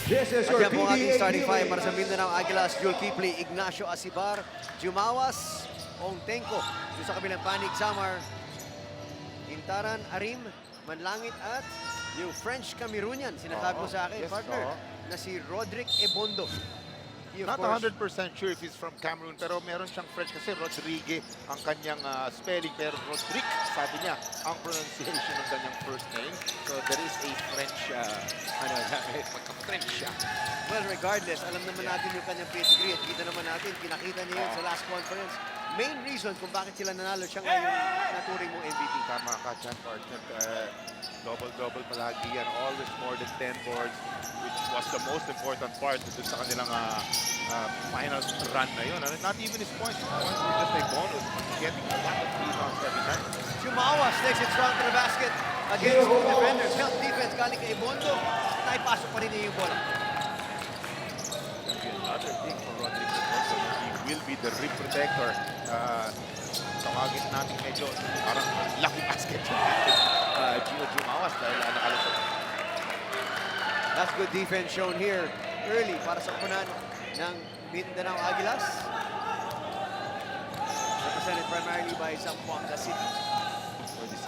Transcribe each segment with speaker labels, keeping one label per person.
Speaker 1: This is
Speaker 2: At
Speaker 1: your
Speaker 2: yan po ang ating
Speaker 1: PBA
Speaker 2: starting five
Speaker 1: healing.
Speaker 2: para sa Mindanao Aguilas. Joel Kipli, Ignacio Asibar, Jumawas, Ong Tenko. Yung sa kabilang panig, Samar, Intaran, Arim, Manlangit at yung French Cameroonian. Sinasabi ko sa akin,
Speaker 3: yes,
Speaker 2: partner, na si Roderick Ebondo. He, of
Speaker 3: Not
Speaker 2: course,
Speaker 3: 100% sure if he's from Cameroon, pero meron siyang French kasi Rodrigue ang kanyang spelling, pero Rodrigue, sabi niya, ang pronunciation ng kanyang first name. So there is a French, pagka-French siya.
Speaker 2: well, regardless, alam naman natin yung kanyang pedigree at kita naman natin, pinakita niya yun sa last conference. Main reason kung bakit sila nanalo siya ngayon naturing mong MVP.
Speaker 3: Tama ka dyan, partner. Double-double palagi yan. Always more than 10 boards, which was the most important part dun sa kanilang final run na yun. Not even his points. His points were just a bonus. Getting a lot of rebounds every time.
Speaker 2: Jumawas takes it strong to the basket against two defenders. Help defense galing kay Ebondo. Naipasok pa rin niya yung bola.
Speaker 3: Another thing for Rodrigue also, he will be the rim protector. Tawagin natin medyo parang lucky basket Gio Jumawas dahil nakalusot.
Speaker 2: That's good defense shown here early para sa kupunan ng Mindanao Aguilas. Represented primarily by Zamboanga City.
Speaker 3: For this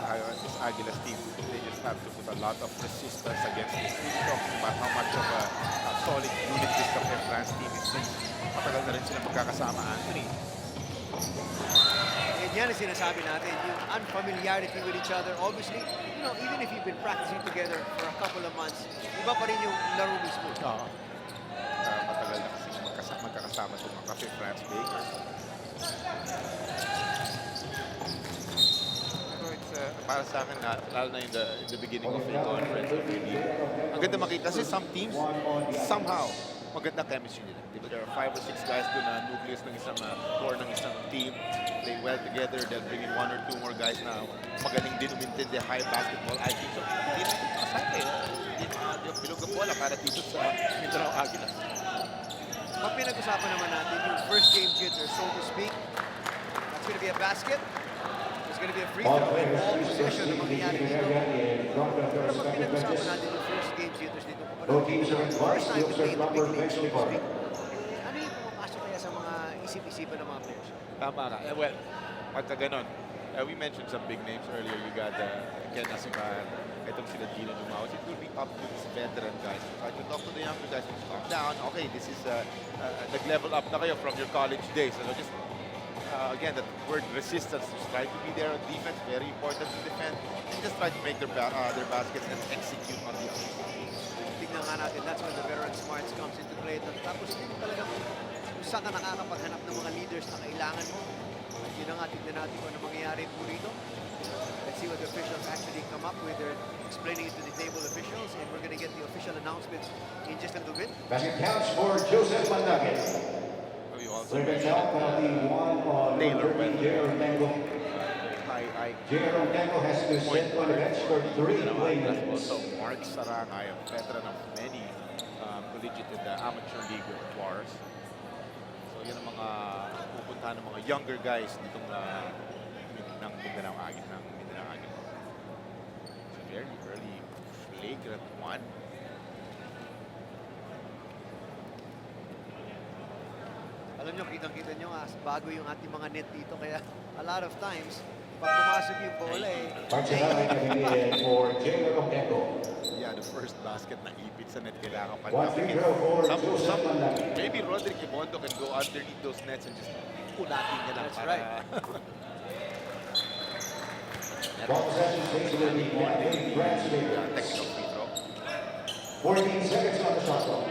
Speaker 3: Aguilas team, they just have to put a lot of resistance against this. We're talking about how much of a solid unit this France team is. Matagal na rin sila magkakasama, Anthony.
Speaker 2: And yan ang sinasabi natin, yung unfamiliarity with each other. Obviously, you know, even if you've been practicing together for a couple of months, iba pa rin yung laro mismo.
Speaker 3: Matagal na kasi magkakasama itong mga Cafe France Bakers. Pero it's, para sa akin, lalo na in the beginning of the conference, really, ang ganda makita kasi some teams, somehow, maganda chemistry nila. Diba, there are 5 or 6 guys doon na nucleus ng isang core ng isang team. Play well together. They'll bring in 1 or 2 more guys na magaling din umintindi high basketball IQ. So, hindi na ito masabi. Hindi na bilog ang bola para dito sa Mindanao Aguilas.
Speaker 2: Pag pinag-usapan naman natin yung first game jitter, so to speak, that's gonna be a basket. There's gonna be a free throw and ball possession na mangyayari dito. Pero pag pinag-usapan natin yung first game jitters dito, first time to play in the big league, so to speak, ano yung pumapasok kaya sa mga isip-isipan ng mga players?
Speaker 3: Tama ka. Well, pagka ganon, we mentioned some big names earlier. You got Ken Asibar, itong sila Gino Dumaos. It will be up to these veteran guys. Try to talk to the younger guys. Calm down. Okay, this is nag-level up na kayo from your college days. So just, again, that word resistance. Just try to be there on defense. Very important to defend. And just try to make their baskets and execute on the offense.
Speaker 2: Tignan nga natin, that's when the veteran smarts comes into play. Tapos hindi talaga kung saan ka nakakapaghanap ng mga leaders na kailangan mo. At yun na nga, tignan natin kung ano mangyayari po rito. Let's see what the officials actually come up with. They're explaining it to the table officials, and we're going to get the official announcements in just a little bit.
Speaker 1: Basket counts for Joseph Mandagues.
Speaker 3: We also
Speaker 1: Second
Speaker 3: mentioned
Speaker 1: foul penalty, one on
Speaker 3: Taylor
Speaker 1: number 13, J.R. Tango. J.R. Tango has to sit on the bench for 3 play minutes.
Speaker 3: Also, Mark Sarangay, a veteran of many collegiate and amateur league wars. So, yan ang mga pupuntahan ng mga younger guys ditong ng Mindanao Aguilas. So, very early flagrant one.
Speaker 2: Alam nyo, kitang-kita nyo nga, bago yung ating mga net dito. Kaya a lot of times, pag pumasok yung bola
Speaker 1: Martinelli coming in for J.R. Tango.
Speaker 3: Yeah, the first basket na ipit sa net kailangan pa.
Speaker 1: One free throw for Joseph Mandagues.
Speaker 3: Maybe Roderick Ebondo can go underneath those nets and just pulatin niya lang.
Speaker 2: That's
Speaker 3: para,
Speaker 2: right.
Speaker 1: Ball possession stays with the France
Speaker 3: technical free throw.
Speaker 1: 14 seconds on the shot clock.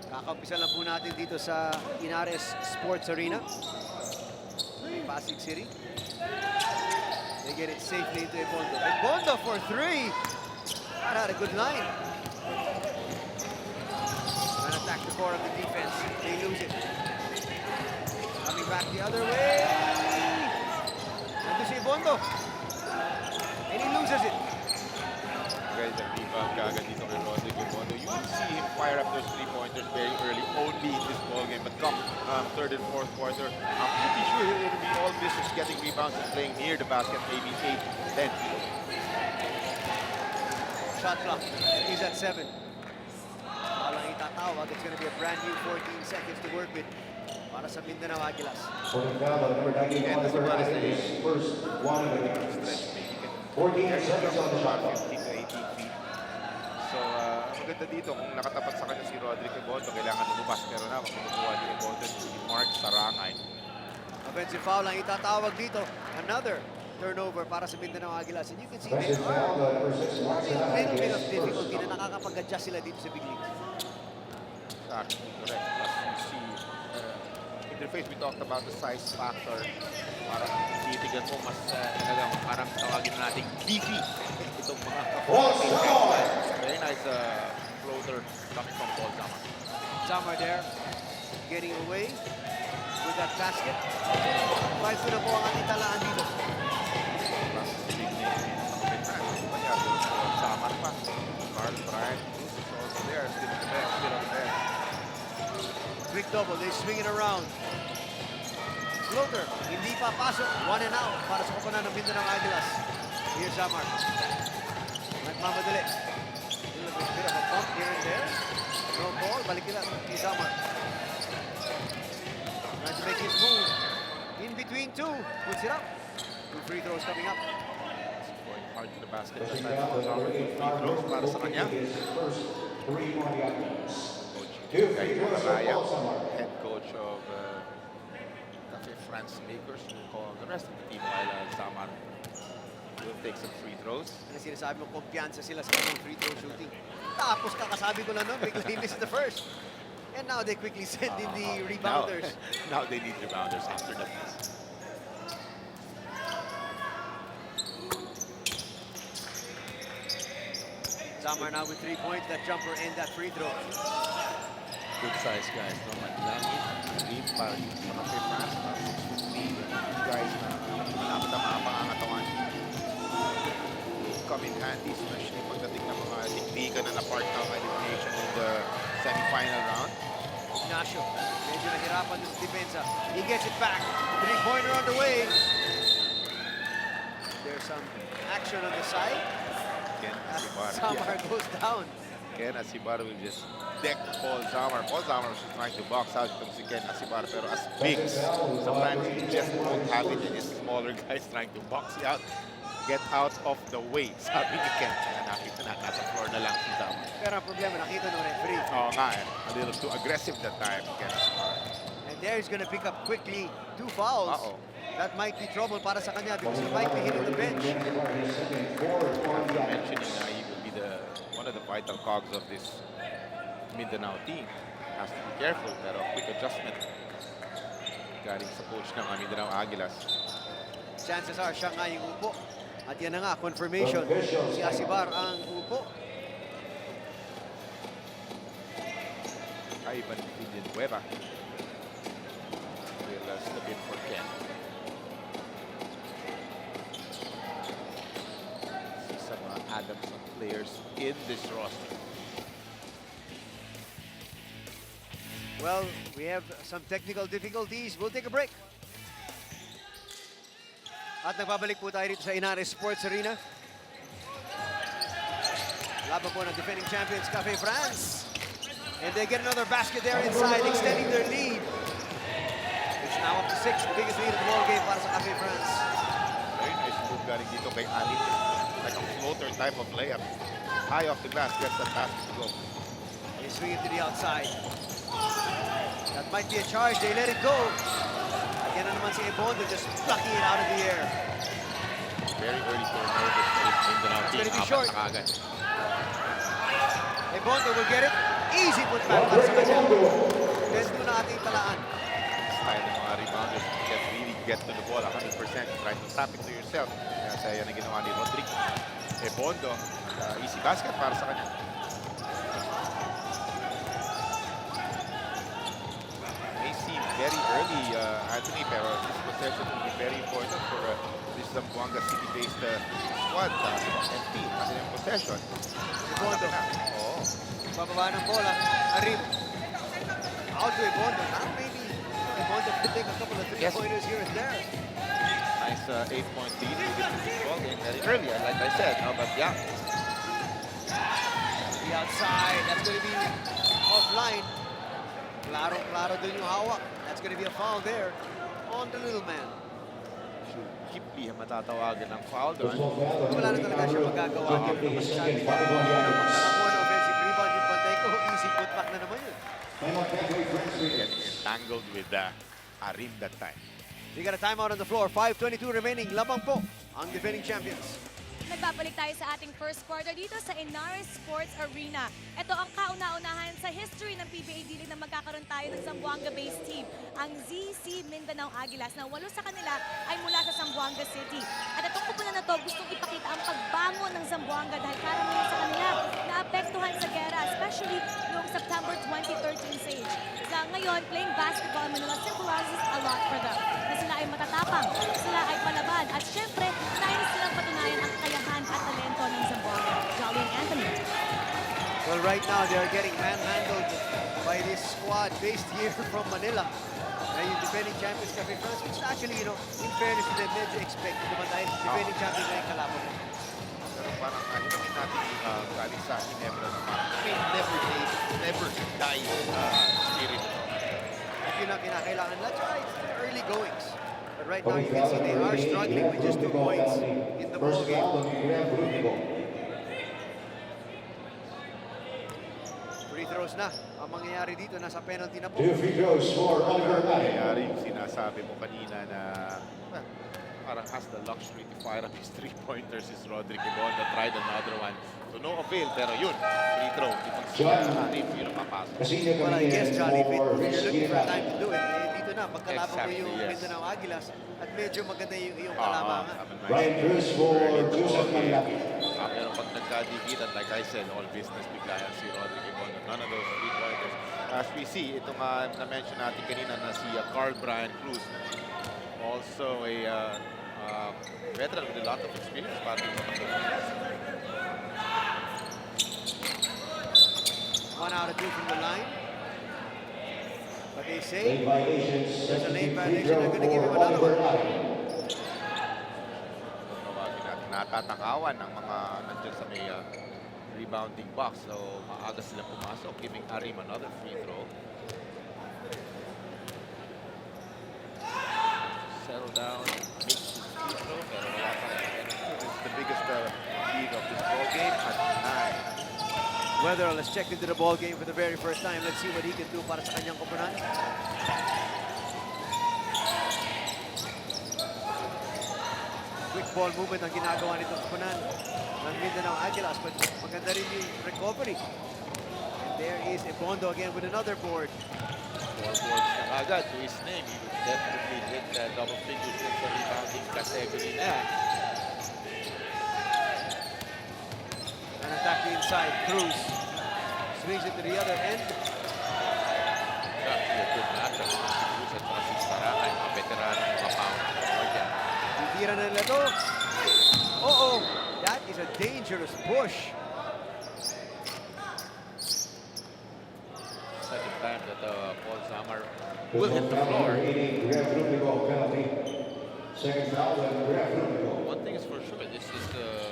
Speaker 2: Kakaumpisa lang po natin dito sa YNARES Sports Arena in Pasig City. They get it safely into Ebondo. Ebondo for 3! That had a good line. And attack the core of the defense. They lose it. Coming back the other way. Nandun si Ebondo. And he loses it.
Speaker 3: Guys, ang rebound kagad dito kay Roderick Ebondo. You will see him fire up those 3-pointers very early, only in this ballgame. But come third and fourth quarter, I'm pretty sure he will be all business getting rebounds and playing near the basket, maybe 8, 10.
Speaker 2: Shot clock is at 7. Walang itatawag. It's going to be a brand new 14 seconds to work with para sa Mindanao Aguilas.
Speaker 3: And as well as the
Speaker 1: First one of the
Speaker 3: stretch, maybe can
Speaker 1: 14 seconds on the shot clock.
Speaker 3: 15 to 18 feet. So, maganda dito kung nakatapat sa kanya si Roderick Ebondo, kailangan lumabas. Pero na, makukuha ni Ebondo si Mark Sarangay.
Speaker 2: Offensive foul ang itatawag dito. Another turnover para sa Mindanao Aguilas. And you can see there are a little bit of difficulty na nakakapag-adjust sila dito sa big leagues.
Speaker 3: Exactly, correct. Plus you see, interface, we talked about the size factor. Parang titigan mo, mas parang tawagin natin beefy. Itong mga very nice floater coming from Paul Zamar.
Speaker 2: Zamar there, getting away with that basket. 5 na po ang ating talaan dito.
Speaker 3: Plus big name in Zamar pa. Carl Bryant Cruz is also there, still on the bench, still on the bench.
Speaker 2: Quick double, they swing it around. Floater, hindi pa pasok. 1 and out para sa koponan ng Mindanao Aguilas. Here's Zamar. Nagmamadali. A bit of a bump here and there. No ball, balik nila kay Zamar. Trying to make his move. In between two, puts it up. 2 free throws coming up.
Speaker 3: Going hard to the basket. That time for Zamar, 2 free throws para sa kanya. Coach Guy Macaraya, head coach of Cafe France Makers, will call the rest of the team while Zamar will take some free throws.
Speaker 2: Ano sinasabi mo, kumpiyansa sila sa kanyang free throw shooting. Tapos kakasabi ko lang nun, bigla missed the first. And now they quickly send in the rebounders.
Speaker 3: Now they need rebounders after that miss.
Speaker 2: Zamar now with 3 points, that jumper and that free throw.
Speaker 3: Good size guys, no? Manlangit, Reed, parang mga Pepras, parang 6'3", guys na malapit ang mga pangangatawan. Come in handy, especially pagdating ng mga tiktikan na na-part ng elimination in the semi-final round.
Speaker 2: Ignacio, medyo nahirapan dun sa depensa. He gets it back. 3-pointer on the way. There's some action on the side.
Speaker 3: Ken Asibar.
Speaker 2: Zamar goes down.
Speaker 3: Ken Asibar will just deck Paul Zamar. Paul Zamar was trying to box out itong si Ken Asibar, pero as bigs, sometimes you just won't have it and his smaller guys trying to box you out. Get out of the way, sabi ni Ken. Kaya nakita na, nasa floor na lang si Zamar.
Speaker 2: Pero ang problema, nakita nung referee.
Speaker 3: Oo nga eh, a little too aggressive that time, Ken Asibar.
Speaker 2: And there he's gonna pick up quickly 2 fouls. That might be trouble para sa kanya because he might be hitting the bench.
Speaker 3: Mentioning he will be one of the vital cogs of this Mindanao team. Has to be careful, pero quick adjustment galing sa coach ng Mindanao Aguilas.
Speaker 2: Chances are siya nga yung upo. At yan na nga, confirmation. Si Asibar ang upo.
Speaker 3: Ivan Villanueva will step in for Ken. See some Adamson players in this roster.
Speaker 2: Well, we have some technical difficulties. We'll take a break. At nagbabalik po tayo dito sa YNARES Sports Arena. Laban po ng defending champions, Cafe France. And they get another basket there inside, extending their lead. It's now up to 6, the biggest lead of the ball game para sa Cafe France.
Speaker 3: Very nice move galing dito kay Ali. Like a floater type of layup. High off the glass, gets that basket to go.
Speaker 2: They swing it to the outside. That might be a charge, they let it go. Again na naman si Ebondo, just plucking it out of the air.
Speaker 3: Very early turnover for this Mindanao team.
Speaker 2: Gonna be short.
Speaker 3: Na kagad.
Speaker 2: Ebondo will get it. Easy put back para sa kanya. Best mo na ating talaan.
Speaker 3: Style ng mga rebounders can really get to the ball 100%. Try to tap it to yourself. Kaya sa yan ang ginawa ni Roderick Ebondo. Easy basket para sa kanya. May seem very early, Anthony, pero this possession will be very important for this Zamboanga City-based squad and team. Kasi yung possession.
Speaker 2: Ebondo.
Speaker 3: Oo.
Speaker 2: Bababa ng bola. Arim. Out to Ebondo. Now maybe Ebondo could take a couple of three-pointers here and there.
Speaker 3: Nice 8-point lead to this ball game very early, like I said. But yeah,
Speaker 2: The outside, that's going to be offline. Klaro dun yung hawak. That's going to be a foul there on the little man.
Speaker 3: Kipli ang matatawagan ng foul doon.
Speaker 2: Wala na talaga siya magagawa. Kasi sabi niya, magkakakuha ng offensive rebound yung bantay ko, easy putback na naman yun.
Speaker 3: Get entangled with Arim that time.
Speaker 2: We got a timeout on the floor. 5:22 remaining. Lamang po ang defending champions.
Speaker 4: Nagbabalik tayo sa ating first quarter dito sa YNARES Sports Arena. Ito ang kauna-unahan sa history ng PBA dealing na magkakaroon tayo ng Zamboanga-based team, ang ZC Mindanao Aguilas, na 8 sa kanila ay mula sa Zamboanga City. At itong kupunan na to gustong ipakita ang pagbangon ng Zamboanga dahil karamihan sa kanila naapektuhan sa gera, especially noong September 2013 siege. Sa ngayon, playing basketball in Manila symbolizes a lot for them. Na sila ay matatapang, sila ay palaban, at syempre, nais silang patunayan ang kakayahan at talento ng Zamboanga. Jolly and Anthony.
Speaker 2: Well, right now, they are getting manhandled by this squad based here from Manila. Yung defending champions Cafe France, which actually, you know, in fairness to them, medyo expected naman dahil defending champions na yung kalaban mo.
Speaker 3: Pero parang ano namin natin galing sa Ginebra naman. Never die spirit.
Speaker 2: If yun ang kinakailangan nila, tsaka it's the early goings. But right now, you can see they are struggling with just 2 points in the ball game. Free throws na ang mangyayari dito. Nasa penalty na po.
Speaker 1: 2 free throws for Oliver Mane.
Speaker 3: Nangyari yung sinasabi mo kanina na parang has the luxury to fire up his 3-pointers is Rodrigo Bonda. Tried another one. To no avail, pero yun, free throw. Yun ang papasok.
Speaker 2: Well, I guess, Johnny, if you're looking for a time to do it, dito na, pagkalaban mo
Speaker 3: Exactly,
Speaker 2: yung
Speaker 3: yes.
Speaker 2: Mindanao Aguilas at medyo maganda yung iyong kalamangan.
Speaker 1: Ryan Cruz for Joseph Manlaki.
Speaker 3: Pero pag nagkadikitan, like I said, all business bigla yan si Rodrigo Bonda. None of those 3-pointers. As we see, itong na-mention natin kanina na si Carl Brian Cruz, also a veteran with a lot of experience.
Speaker 2: 1 out of 2 from the line. But they say
Speaker 1: Late violations.
Speaker 2: there's a late
Speaker 1: Free
Speaker 2: violation.
Speaker 1: throw
Speaker 2: They're going to give him
Speaker 1: for
Speaker 2: another
Speaker 1: Oliver
Speaker 2: one.
Speaker 1: Mane.
Speaker 3: Tawagin natin, natatakawan ang mga nandiyan sa may rebounding box. So, maaga sila pumasok, giving Arim another free throw. Settle down, makes his free throw, pero wala pa rin. This is the biggest lead of this ball game at 9.
Speaker 2: Weatherall has checked into the ball game for the very first time. Let's see what he can do para sa kanyang koponan. Quick ball movement ang ginagawa nitong koponan ng Mindanao Aguilas, but maganda rin yung recovery. And there is Ebondo again with another board.
Speaker 3: 4 boards na agad to his name. He would definitely hit double figures in the rebounding category na yan.
Speaker 2: An attack to inside. Cruz swings it to the other end.
Speaker 3: Exactly a good matchup. Si Cruz at saka si Sarakay, mga veteran, mga power.
Speaker 2: Titira na nila to. Uh-oh! That is a dangerous push.
Speaker 3: Second time that Paul Zamar will hit the floor.
Speaker 1: Second foul and Graf Rubico.
Speaker 3: One thing is for sure, this is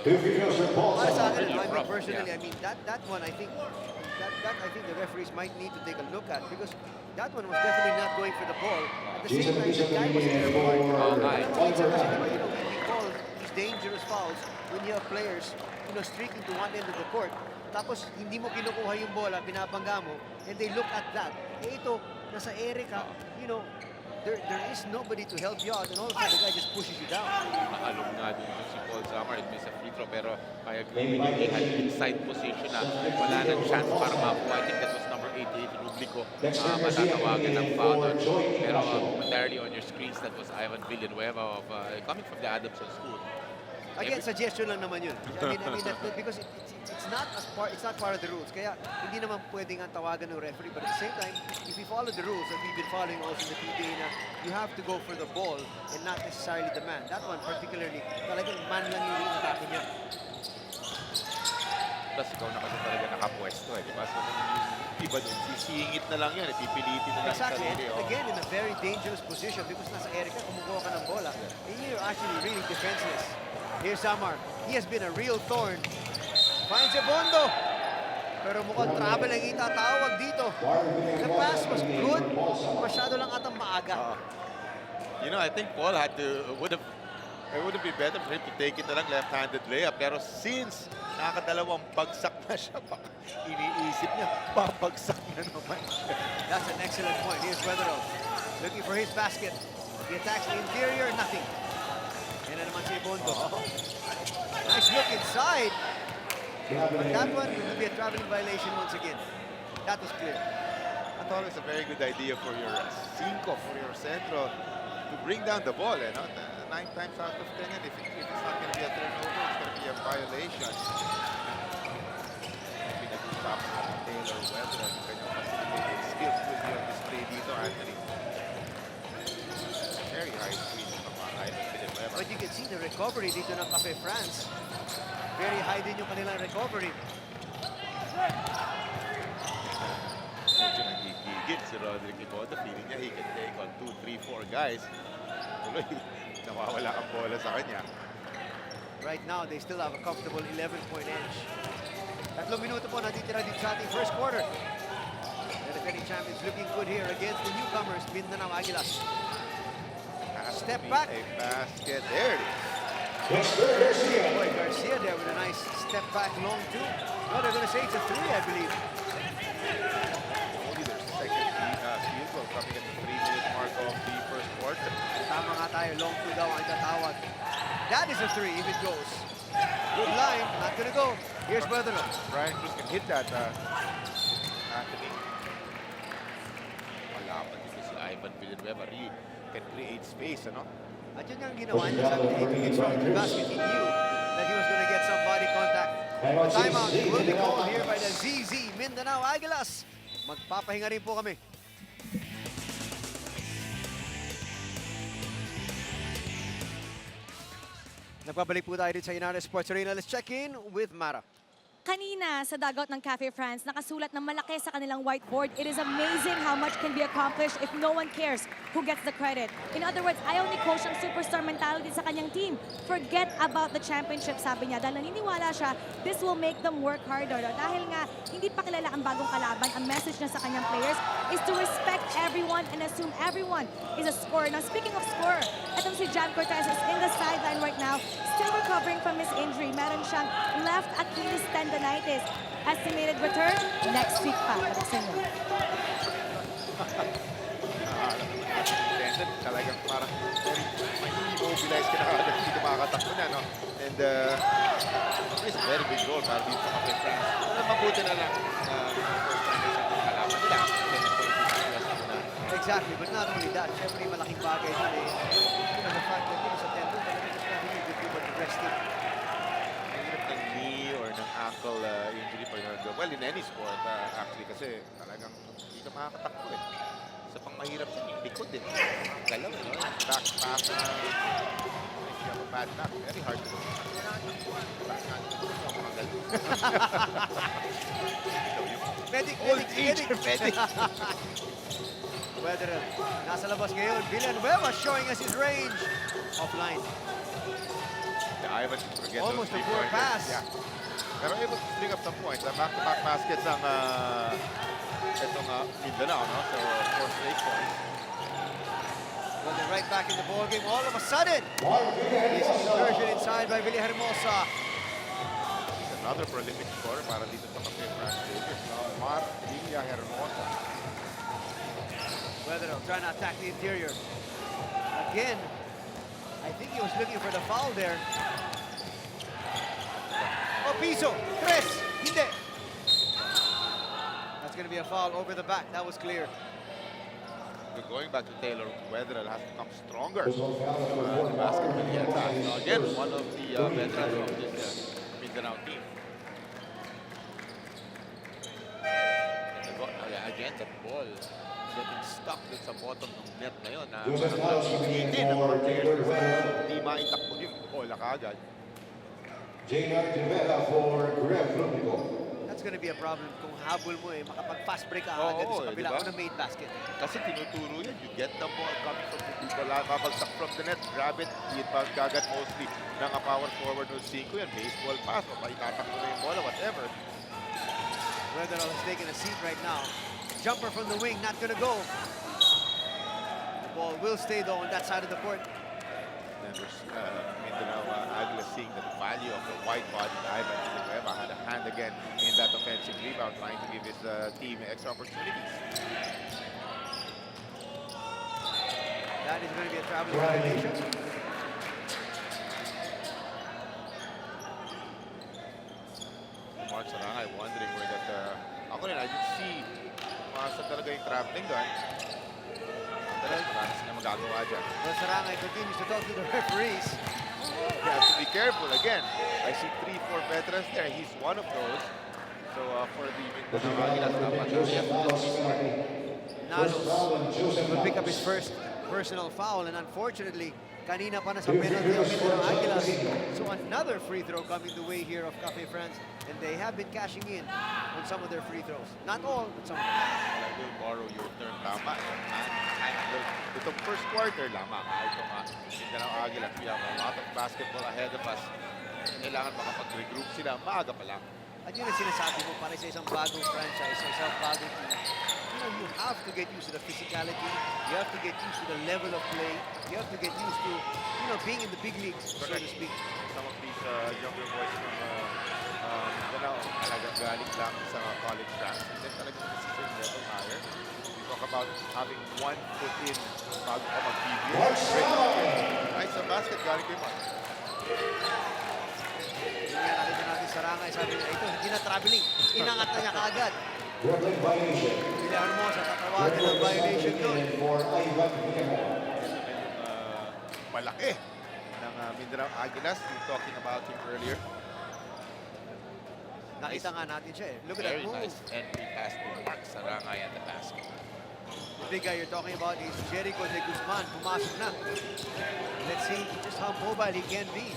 Speaker 1: 2 free throws for Paul
Speaker 2: Para sa
Speaker 1: Zamar.
Speaker 2: akin, I mean,
Speaker 3: rough,
Speaker 2: personally,
Speaker 3: yeah.
Speaker 2: I mean, that one, I think, that I think the referees might need to take a look at because that one was definitely not going for the ball. At the same time, the guy was in the ball.
Speaker 1: Oliver Mane.
Speaker 2: We call these dangerous fouls when you have players, you know, streaking to one end of the court. Tapos, hindi mo kinukuha yung bola, binabangga mo, and they look at that. Eh, ito, nasa ere ka, you know, there is nobody to help you out, and all of a sudden, the guy just pushes you down.
Speaker 3: Naalong nga din si Paul Zamar. It missed a free throw, pero I agree with you. He had inside position na wala nang chance para makuha. I think that was number 88, Rublico. Matatawagan ng foul doon. Pero momentarily on your screens, that was Ivan Villanueva coming from the Adamson School.
Speaker 2: Again, suggestion lang naman yun. I mean because it's not part of the rules. Kaya hindi naman pwedeng ang tawagan ng referee. But at the same time, if you follow the rules that we've been following also in the PBA na you have to go for the ball and not necessarily the man. That one particularly, talagang man lang yung atake niya.
Speaker 3: Plus, ikaw na kasi talaga nakapwesto eh. Diba? So, yung iba dun, sisingit na lang yan. Pipilitin na lang
Speaker 2: Exactly.
Speaker 3: sarili.
Speaker 2: And again, in a very dangerous position because nasa ere ka, kumukuha ka ng bola. And you're actually really defenseless. Here's Samar. He has been a real thorn. Finds Ebondo. pero mukhang travel ang itatawag dito. The pass was good, masyado lang atang maaga.
Speaker 3: You know, I think Paul it would have been better for him to take it na lang left-handed layup. Pero since nakakadalawang bagsak na siya, baka iniisip niya, babagsak na naman siya.
Speaker 2: That's an excellent point. Here's Weatherall looking for his basket. He attacks the interior, nothing. Yan na naman si Bondo. Nice look inside. But that one will be a traveling violation once again. That was clear.
Speaker 3: That's always a very good idea for your cinco, for your centro, to bring down the ball. 9 times out of 10, and if it's not going to be a turnover, it's going to be a violation. Pinag-usapan ng Taylor Weather at kanyang facilitated skills will be on display dito, Anthony. Very high speed ng mga Ivan Villanueva.
Speaker 2: But you can see the recovery dito ng Cafe France. Very high din yung kanilang recovery.
Speaker 3: Medyo nagigigit si Roderick Iboda. Feeling niya he can take on 2, 3, 4 guys. Tuloy, nawawala ang bola sa kanya.
Speaker 2: Right now, they still have a comfortable 11-point edge. 3 minuto po natitira dito sa ating first quarter. The defending champions looking good here against the newcomers, Mindanao Aguilas. Step back.
Speaker 3: A basket. There it is.
Speaker 2: Boy, Garcia there with a nice step back long two. No, they're going to say it's a 3, I believe.
Speaker 3: Only their second field goal coming at the 3-minute mark of the first quarter.
Speaker 2: Tama nga tayo, long two daw ang itatawag. That is a 3 if it goes. Good line, not gonna go. Here's Weatherall.
Speaker 3: Brian Cruz can hit that, Anthony. Malaman dito si Ivan Villanueva. He can create space, ano?
Speaker 2: At yun yung ginawa niya sa in front of the basket. He knew that he was gonna get some body contact. The timeout will be called here by the ZZ Mindanao Aguilas. Magpapahinga rin po kami. Nagbabalik po tayo dito sa YNARES Sports Arena. Let's check in with Mara.
Speaker 4: Kanina sa dugout ng Cafe France, nakasulat ng malaki sa kanilang whiteboard, "It is amazing how much can be accomplished if no one cares who gets the credit." In other words, ayaw ni coach ang superstar mentality sa kanyang team. Forget about the championship, sabi niya. Dahil naniniwala siya, this will make them work harder. Dahil nga, hindi pa kilala ang bagong kalaban, ang message niya sa kanyang players is to respect everyone and assume everyone is a scorer. Now, speaking of scorer, itong si Jan Cortez is in the sideline right now, still recovering from his injury. Meron siyang left Achilles tendonitis. Estimated return next week pa. Sa inyo.
Speaker 3: Talagang parang immobilize ka na agad hindi ka makakatakbo na, no? And it's a very big role para dito sa Cafe France. Mabuti na lang first time na kalaban nila.
Speaker 2: Exactly, but not only that, syempre malaking bagay din eh. The fact that he was a tendon, talagang just not really good people to rest him.
Speaker 3: Mahirap ng knee or ng ankle injury pag well, in any sport, actually, kasi talagang hindi ka makakatakbo eh. Isa pang mahirap sa yung likod eh. Galaw, no? Back, if you have a bad back, very hard to do.
Speaker 2: Medic. Weatherall, nasa labas ngayon. Villanueva showing us his range. Offline.
Speaker 3: The Ivan forget
Speaker 2: Almost a
Speaker 3: those
Speaker 2: poor
Speaker 3: three-pointers.
Speaker 2: pass.
Speaker 3: Yeah. Pero able to bring up some points. Back-to-back baskets ang itong Mindanao, no? So, 4 straight points.
Speaker 2: Well, they're right back in the ballgame. All of a sudden, this conversion inside by Villahermosa.
Speaker 3: He's another prolific scorer para dito sa Cafe France Lakers. Mar Villahermosa.
Speaker 2: Weatherall trying to attack the interior. Again, I think he was looking for the foul there. Piso, 3, hindi. That's going to be a foul over the back. That was clear.
Speaker 3: But going back to Taylor, Weatherall has to come stronger. The basketball he attacks. So again, one of the veterans of this Mindanao team. Again, that ball getting stuck dun sa bottom ng net na yun. Hindi ng mga players. Hindi maitakbo yung bola kaagad.
Speaker 2: That's going to be a problem kung habol mo makapag-fast break ka agad sa kabila
Speaker 3: diba?
Speaker 2: Ng made basket.
Speaker 3: Kasi tinuturo yan. You get the ball coming from the people, babagsak from the net, grab it, hit kaagad mostly ng power forward ng 5 yan. Baseball pass, o maitatakbo na yung bola, whatever.
Speaker 2: Weatherall has taken a seat right now. Jumper from the wing, not gonna go. The ball will stay though on that side of the court.
Speaker 3: Then there's Mindanao Aguilas seeing the value of the wide-bodied Ivan Villanueva had a hand again in that offensive rebound, trying to give his team extra opportunities.
Speaker 2: That is going to be a traveling violation.
Speaker 3: Mark Sarangay wondering where that... ako rin, I didn't see saan talaga yung traveling doon. Wala sila magagawa dyan.
Speaker 2: Well, Sarangay continues to talk to the referees.
Speaker 3: You have to be careful again. I see 3-4 veterans there. He's one of those. So for the Mindanao Aguilas, dapat
Speaker 2: Nalos will pick up his first personal foul, and unfortunately, kanina pa nasa penalty of Mindanao Aguilas. So another free throw coming the way here of Cafe France, and they have been cashing in on some of their free throws. Not all, but some of them.
Speaker 3: I will borrow your term, tama. Itong first quarter, lama. Itong Mindanao Aguilas, we have a lot of basketball ahead of us. Kailangan makapag-regroup sila, maaga pa lang.
Speaker 2: At yun ang sinasabi mo para sa isang bagong franchise, sa isang bagong team. You know, you have to get used to the physicality. You have to get used to the level of play. You have to get used to, you know, being in the big leagues, so to speak.
Speaker 3: Some of these younger boys from Mindanao, talagang galing lang sa college ranks. And then talagang decision level higher. We talk about having 1 foot in bago ka mag-PBA. Nice sa basket, galing kay Mark.
Speaker 2: Yun nga, nakita natin Sarangay, sabi niya, ito, hindi na traveling. Inangat na niya kaagad.
Speaker 1: Dribbling violation.
Speaker 2: Pilihan mo sa tatawagin ng violation doon.
Speaker 1: For Ivan Villanueva.
Speaker 3: Malaki ng Mindanao Aguilas. We were talking about him earlier.
Speaker 2: Nakita nga natin siya eh. Look at that
Speaker 3: Very
Speaker 2: move.
Speaker 3: nice entry pass to Mark Sarangay at the basket.
Speaker 2: The big guy you're talking about is Jericho de Guzman. Pumasok na. Let's see just how mobile he can be.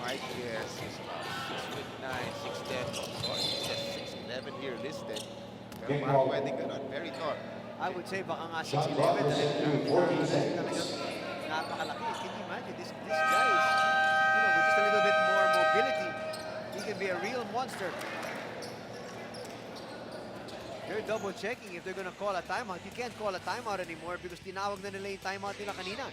Speaker 3: My guess is about 6'9", 6'10". Sorry, it says 6'11" here listed. Pero parang pwedeng ganun. Very tall.
Speaker 2: I would say baka nga 6'11". Talagang napakalaki. Can you imagine? This guy is, you know, with just a little bit more mobility, he can be a real monster. They're double checking if they're gonna call a timeout. You can't call a timeout anymore because tinawag na nila yung timeout nila kanina.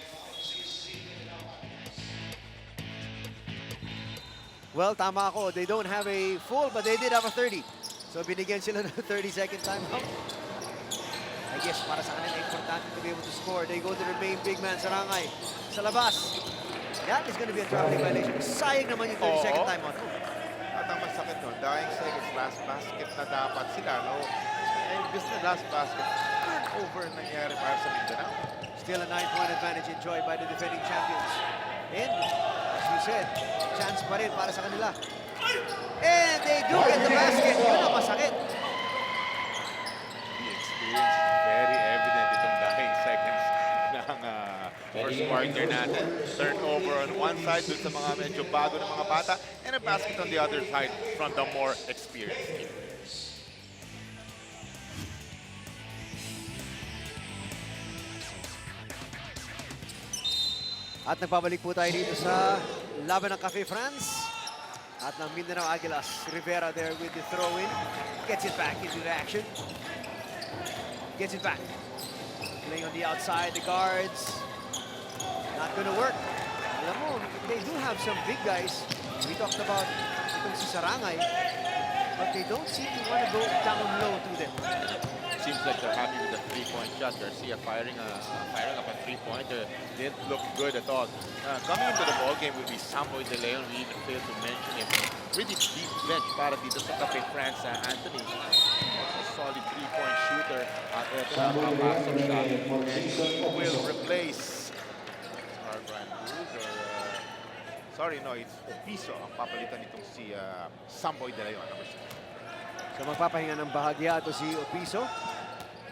Speaker 2: Well, tama ako. They don't have a full, but they did have a 30. So binigyan sila ng 30-second timeout. I guess para sa kanila importante to be able to score. They go to their main big man, Sarangay. Sa labas. That is going to be a traveling violation. Sayang naman yung 30-second timeout.
Speaker 3: At ang masakit nun, dying seconds, last basket na dapat sila, no? And this na last basket, turnover nangyari para sa Mindanao.
Speaker 2: Still a 9-point advantage enjoyed by the defending champions. And, as you said, chance pa rin para sa kanila. And they do get the basket. Yun ang masakit.
Speaker 3: The experience is very evident itong dying seconds ng first quarter natin. Turnover on one side dun sa mga medyo bago ng mga bata, and a basket on the other side from the more experienced team.
Speaker 2: At nagpabalik po tayo dito sa laban ng Cafe France at ng Mindanao Aguilas. Rivera there with the throw-in. Gets it back into the action. Gets it back. Playing on the outside, the guards. Not gonna work. Alam mo, they do have some big guys. We talked about itong si Sarangay, but they don't seem to want to go down low to them.
Speaker 3: Seems like they're happy with the three-point shot. Garcia firing up a three-pointer. Didn't look good at all. Coming into the ball game will be Samboy De Leon. We even failed to mention him. Pretty deep bench para dito sa Cafe France. Anthony, also a solid three-point shooter. At ito na papasok siya. And he will replace Brian Cruz or sorry, no, it's Opiso ang papalitan nitong si Samboy De Leon, number 6.
Speaker 2: So magpapahinga ng bahagya ito si Opiso.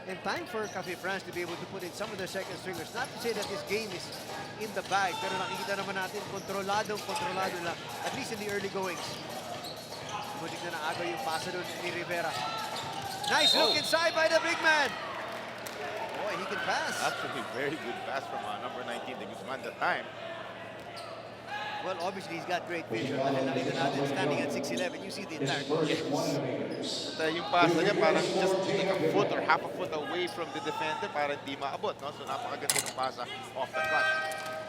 Speaker 2: And time for Cafe France to be able to put in some of their second stringers. Not to say that this game is in the bag, pero nakikita naman natin kontrolado lang. At least in the early goings. Mutik na naaga yung pasa doon ni Rivera. Nice look inside by the big man. Boy, he can pass.
Speaker 3: Actually, very good pass from number 19, De Guzman, that time.
Speaker 2: Well, obviously, he's got great vision. Dahil nakita natin, standing at 6'11", you see the entire court.
Speaker 3: At yung pass na niya, parang just like a foot or half a foot away from the defender para hindi maabot. No? So napakaganda ng pasa off the cut.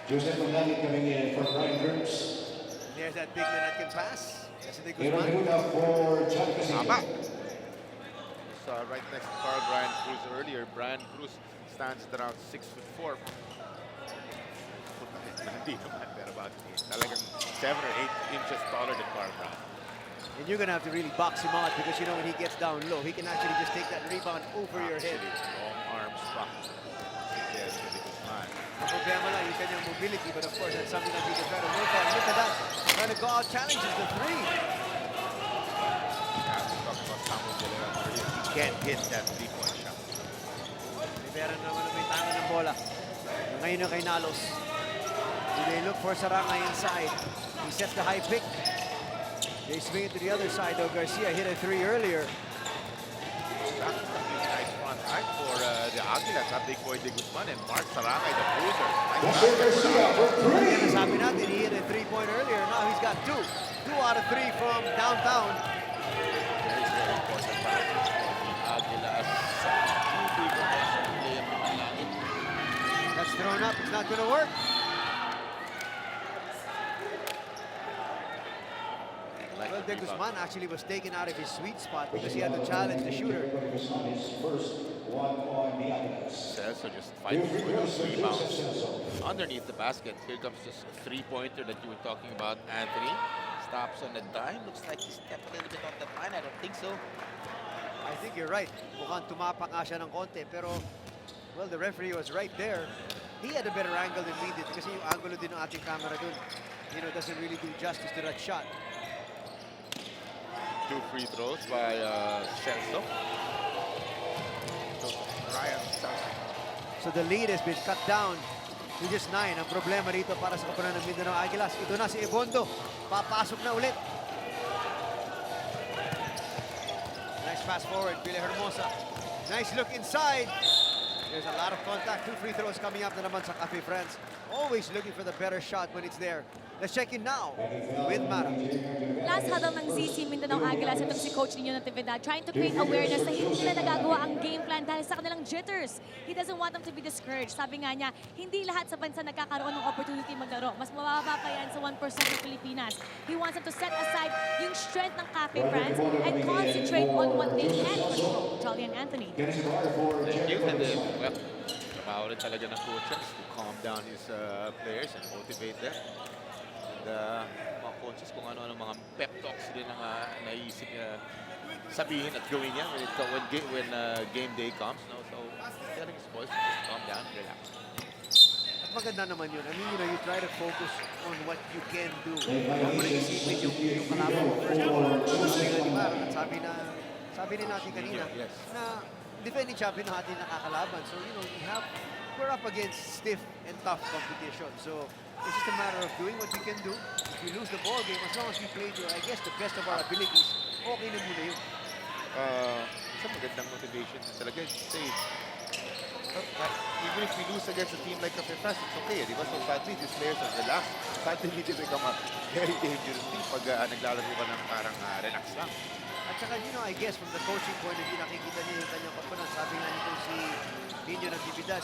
Speaker 1: Joseph Magdalene coming in for Brian Groups.
Speaker 2: There's that big man that can pass. That's the
Speaker 1: Aaron
Speaker 2: Guzman.
Speaker 1: Luna for John
Speaker 3: Tama.
Speaker 1: Casino.
Speaker 3: Right next to Carl Brian Cruz earlier. Brian Cruz stands at around 6'4". Hindi naman, pero about talagang 7 or 8 inches taller than Carl Brown.
Speaker 2: And you're going to have to really box him out because, you know, when he gets down low, he can actually just take that rebound over your head.
Speaker 3: Long arms pa. Yes, really good man.
Speaker 2: Ang problema lang, yung kanyang mobility, but of course, that's something that he can try to work on. Look at that. Trying to go out, challenges the three.
Speaker 3: Yeah, we talked about Samuel Galera earlier. He can't hit that three-point shot.
Speaker 2: Rivera naman ang may tangan ng bola. Ngayon na kay Nalos. Do they look for Saranga inside? He sets the high pick. They swing it to the other side, though. Garcia hit a three earlier.
Speaker 3: That's a nice front line for the Aguilas. Big boy De Guzman and Mark Sarangay, the bruiser. Nice
Speaker 1: Garcia for three.
Speaker 2: Again, sabi natin, he hit a three-point earlier. Now he's got two. 2 out of 3 from downtown.
Speaker 3: Very, very important pass for the Aguilas.
Speaker 2: That's thrown up. It's not going to work. Well, De Guzman actually was taken out of his sweet spot because he had to challenge the shooter.
Speaker 1: His first one on the Aguilas.
Speaker 3: Celso just fighting for those rebounds underneath the basket. Here comes this three-pointer that you were talking about, Anthony. Stops on the dime. Looks like he stepped a little bit off the line. I don't think so.
Speaker 2: I think you're right. Mukhang tumapak nga siya ng konti. Pero, well, the referee was right there. He had a better angle than we did kasi yung angulo din ng ating camera dun, you know, doesn't really do justice to that shot.
Speaker 3: 2 free throws by Celso. So, Ryan Celso.
Speaker 2: So the lead has been cut down to just 9. Ang problema rito para sa kapunan ng Mindanao Aguilas. Ito na si Ebondo. Papasok na ulit. Nice pass forward, Pile Hermosa. Nice look inside. There's a lot of contact. 2 free throws coming up na naman sa Cafe France. Always looking for the better shot when it's there. Let's check in now with Mara.
Speaker 4: Last huddle ng ZC Mindanao Aguilas, itong si Coach Nino Natividad, trying to create awareness na hindi nila nagagawa ang game plan dahil sa kanilang jitters. He doesn't want them to be discouraged. Sabi nga niya, hindi lahat sa bansa nagkakaroon ng opportunity maglaro. Mas mababa pa yan sa 1% ng Pilipinas. He wants them to set aside yung strength ng Cafe France and concentrate on what they can control. Jolly and Anthony.
Speaker 3: Thank you. And then, well, trabaho rin talaga ng coaches to calm down his players and motivate them. And mga coaches kung ano-ano mga pep talks din ang naisip niya sabihin at gawin niya when game day comes. No? So, telling his boys to just calm down, relax.
Speaker 2: At maganda naman yun. I mean, you know, you try to focus on what you can do. Huwag mo na isipin yung kalaban mo. First of all, sabi rin natin kanina
Speaker 3: Yes.
Speaker 2: na defending champion na ating nakakalaban. So, you know, we're up against stiff and tough competition. So, it's just a matter of doing what we can do. If we lose the ball game, as long as we play to, I guess, the best of our abilities, okay na muna yun.
Speaker 3: Isang magandang motivation din talaga. Say, even if we lose against a team like Cafe France, it's okay. Di ba? So sadly, these players are relaxed. Sadly, they become a very dangerous team pag naglalaro ka ng parang relax lang.
Speaker 2: At saka, you know, I guess from the coaching point of view, nakikita niyo yung kanyang kapunan. Sabi nga nito si Nino Natividad,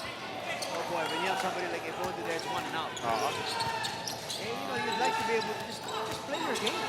Speaker 2: oh boy, when you have somebody like Ebondo there, it's 1 and out. And, you know, you'd like to be able to just play your game.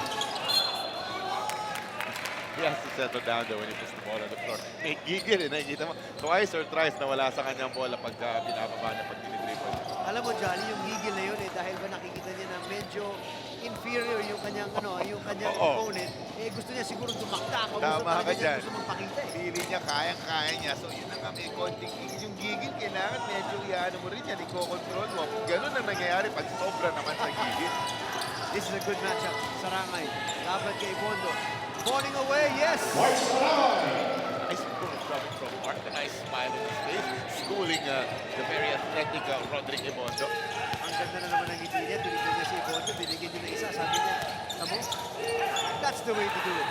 Speaker 3: He has to settle down though when he puts the ball on the floor. May gigil eh, nakikita mo. Twice or thrice nawala sa kanyang bola pagka binababa niya pag dinidribble.
Speaker 2: Alam mo, Jolly, yung gigil na yun dahil ba nakikita niya na medyo inferior yung kanyang, opponent. Eh, gusto niya siguro tumakta.
Speaker 3: Tama ka dyan.
Speaker 2: Gusto magpakita eh.
Speaker 3: Pili niya, kayang-kaya niya. So yun na nga, may konting gigil. Yung gigil, kailangan medyo iano mo rin yan, i-control mo. Ganun ang nangyayari pag sobra naman sa gigil.
Speaker 2: This is a good matchup. Sarangay, laban kay Bondo. Falling away, yes!
Speaker 3: Nice coming from Mark. A nice smile on his face. Schooling the very athletic Rodrigo Bondo.
Speaker 2: Ang ganda na naman ang ngiti niya. Tinignan niya si Bondo. Binigyan niya na isa. Sabi niya, tamo, that's the way to do it.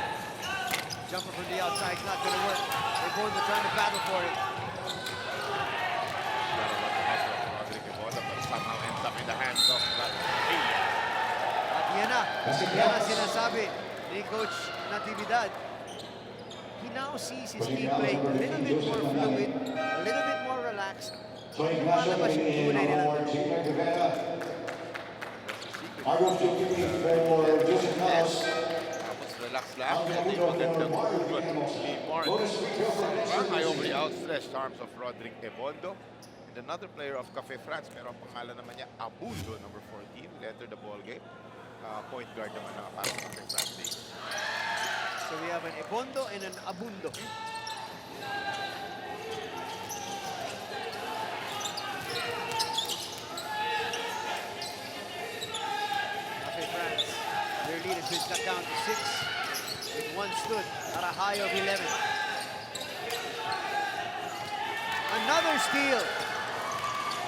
Speaker 2: Jumper from the outside, not gonna work. Bondo trying to battle for it.
Speaker 3: Rodrigo Bondo, but somehow ends up in the hands of
Speaker 2: Yan ang sinasabi ni Coach Natividad. He now sees his team playing a little bit more fluid, a little bit more relaxed. Lumalabas yung tunay nila.
Speaker 3: Tapos relax lang. Ito yung magandang ulot ni Morris. Ay over the outstretched arms of Roderick Ebondo. And another player of Cafe France, pero ang pangalan naman niya, Abundo, number 14, will enter the ball game. Point guard naman na para sa Cafe France Day.
Speaker 2: So we have an Ebondo and an Abundo. Cafe France, their lead has been cut down to 6 with one stood at a high of 11. Another steal.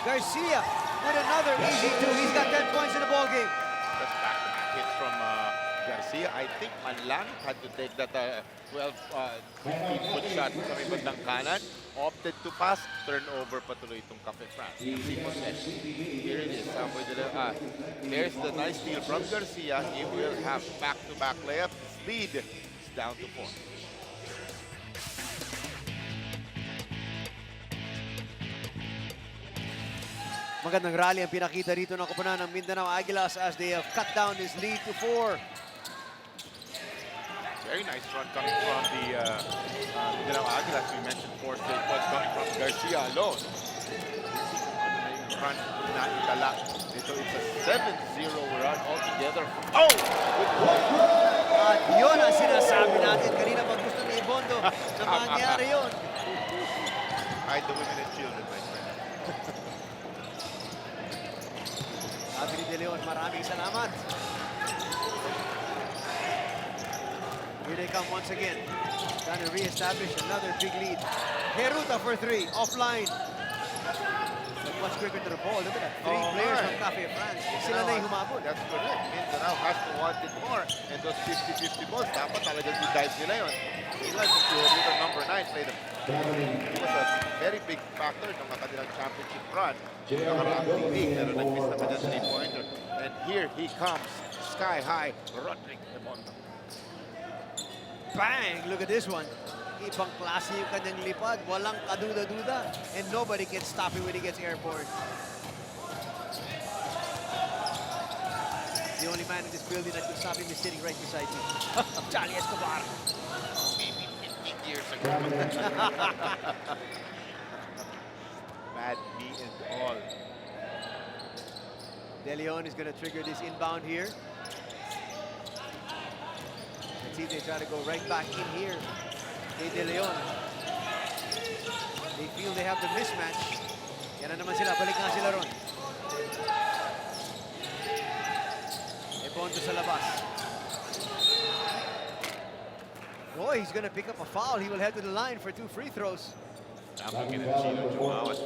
Speaker 2: Garcia with another easy two. He's got 10 points in the ball game.
Speaker 3: That's back-to-back hits from Garcia. I think Manlang had to take that 15-foot shot sa may bandang kanan. Opted to pass, turnover patuloy itong Cafe France. Here it is. There's the nice steal from Garcia. He will have back-to-back layups. His lead is down to 4.
Speaker 2: Magandang rally ang pinakita dito ng koponan ng Mindanao Aguilas as they have cut down his lead to 4.
Speaker 3: Very nice run coming from the Mindanao Aguilas. We mentioned 4 straight points coming from Garcia alone. Run na itala. Dito it's a 7-0 run altogether. Oh! Good one.
Speaker 2: At yun ang sinasabi natin. Kanina pag gusto ni Ebondo na mangyari yun.
Speaker 3: Hide the women and children, my friend.
Speaker 2: Sabi ni De Leon, maraming salamat. Here they come once again. Trying to re-establish another big lead. Heruta for 3, offline. But much quicker to the ball. Look at that. 3 players from Cafe France. Sila na yung humabol.
Speaker 3: That's correct. Mindanao has to want it more. And those 50-50 balls, dapat talagang i-dive nila yun. Even if Heruta number 9 played he was a very big factor ng kanilang championship run. Nakaraang league, pero nag-miss naman yung 3-pointer. And here he comes, sky high, Roderick Ebondo.
Speaker 2: Bang! Look at this one. Ibang klase yung kanyang lipad. Walang kaduda-duda. And nobody can stop him when he gets airborne. The only man in this building that can stop him is sitting right beside me. Charlie Escobar.
Speaker 3: Maybe 15 years ago. Bad knee and all.
Speaker 2: De Leon is going to trigger this inbound here. Let's see if they try to go right back in here. Hey, De Leon. They feel they have the mismatch. Yan na naman sila. Balik na sila ron. Ebondo sa labas. Oh, he's going to pick up a foul. He will head to the line for 2 free throws.
Speaker 3: Tapos Gino Jumawas.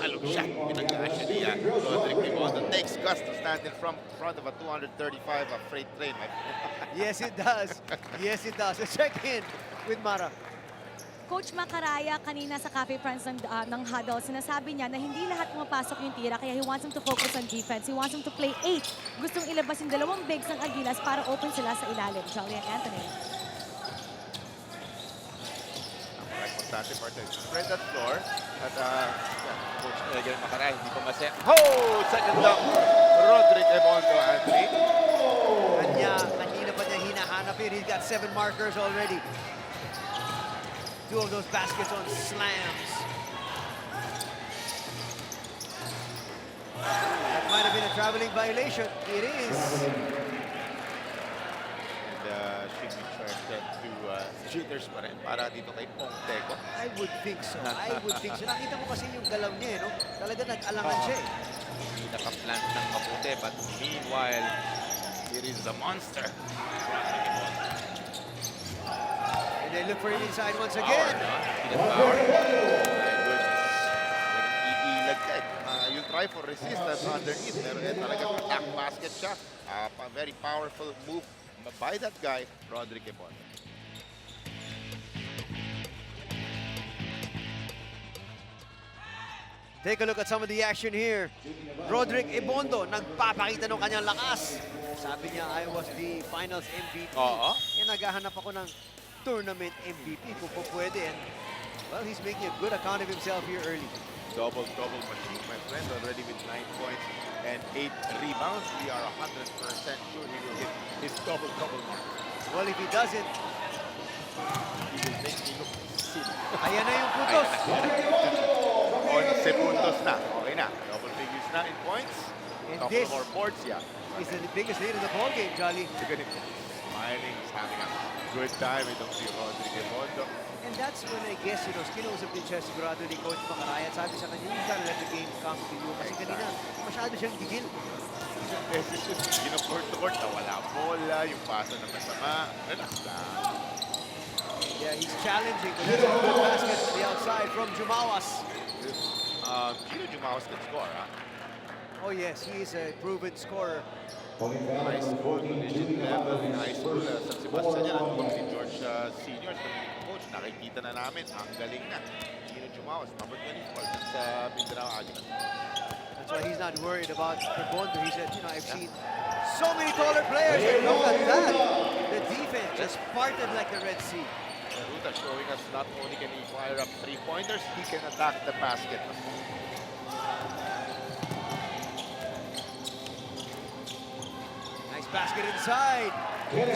Speaker 3: Halog siya. Pinag-asya niya. Roderick Ebondo takes guts to stand in front of a 235 freight train.
Speaker 2: Yes, it does. Yes, it does. Let's check in with Mara.
Speaker 4: Coach Macaraya kanina sa Cafe France ng huddle, sinasabi niya na hindi lahat pumapasok yung tira kaya he wants them to focus on defense. He wants them to play 8. Gustong ilabas yung 2 bigs ng Aguilas para open sila sa ilalim. Charlie and Anthony.
Speaker 3: Importante part of spread that floor. At Coach Edgar Macaraya hindi pa masaya. Oh! Second down. Roderick Ebondo, Anthony.
Speaker 2: Kanina pa niya hinahanap yun. He's got 7 markers already. 2 of those baskets on slams. That might have been a traveling violation. It is.
Speaker 3: And should be charged to shooters pa rin para dito kay Pongteco.
Speaker 2: I would think so. I would think so. Nakita ko kasi yung galaw niya, no? Talaga nag-alangan siya eh.
Speaker 3: Hindi nakaplant ng mabuti. But meanwhile, here is the monster.
Speaker 2: And they look for him inside once again.
Speaker 3: Power. My goodness. Iilag ka eh. You'll try for resistance underneath. Pero talagang attack basket siya. A very powerful move by that guy, Roderick Ebondo.
Speaker 2: Take a look at some of the action here. Roderick Ibondo, nagpapakita ng kanyang lakas. Sabi niya, I was the finals MVP.
Speaker 3: Oo.
Speaker 2: Eh, naghahanap ako ng tournament MVP kung po pwede. And, well, he's making a good account of himself here early.
Speaker 3: Double machine, my friend, already with 9 points and 8 rebounds. We are 100% sure he will hit his double mark.
Speaker 2: Well, if he doesn't,
Speaker 3: He will make me look silly.
Speaker 2: ayan na yung putos.
Speaker 3: Onse puntos na. Okay na. Double figures na in points.
Speaker 2: And
Speaker 3: Couple
Speaker 2: this
Speaker 3: more boards, yeah.
Speaker 2: is the biggest lead in the ball game, Jolly.
Speaker 3: Look at him. Smiling, he's having a good time. Itong si Rodrigo Ibondo.
Speaker 2: And that's when I guess, kinausap din siya sigurado ni Coach Macaraya. Sabi sa kanya, you gotta let the game come to you. Kasi kanina, masyado siyang gigil.
Speaker 3: Isang beses yun, ginaport to court na wala bola, yung pasa na masama. Relax lang.
Speaker 2: Yeah, he's challenging. But there's a good basket to the outside from Jumawas.
Speaker 3: Gino Jumawas can score, ha?
Speaker 2: Oh yes, he is a proven scorer.
Speaker 3: High school, collegiate level in high school. San Sebastian yan, at si George Senior, coach, nakikita na namin, ang galing na. Gino Jumawas, number 24 sa Mindanao Aguilas.
Speaker 2: That's why he's not worried about Ibondo. He said, I've seen so many taller players. And look at that. The defense just parted like the Red Sea.
Speaker 3: Ruta showing us not only can he fire up 3-pointers, he can attack the basket.
Speaker 2: Nice basket inside.
Speaker 3: And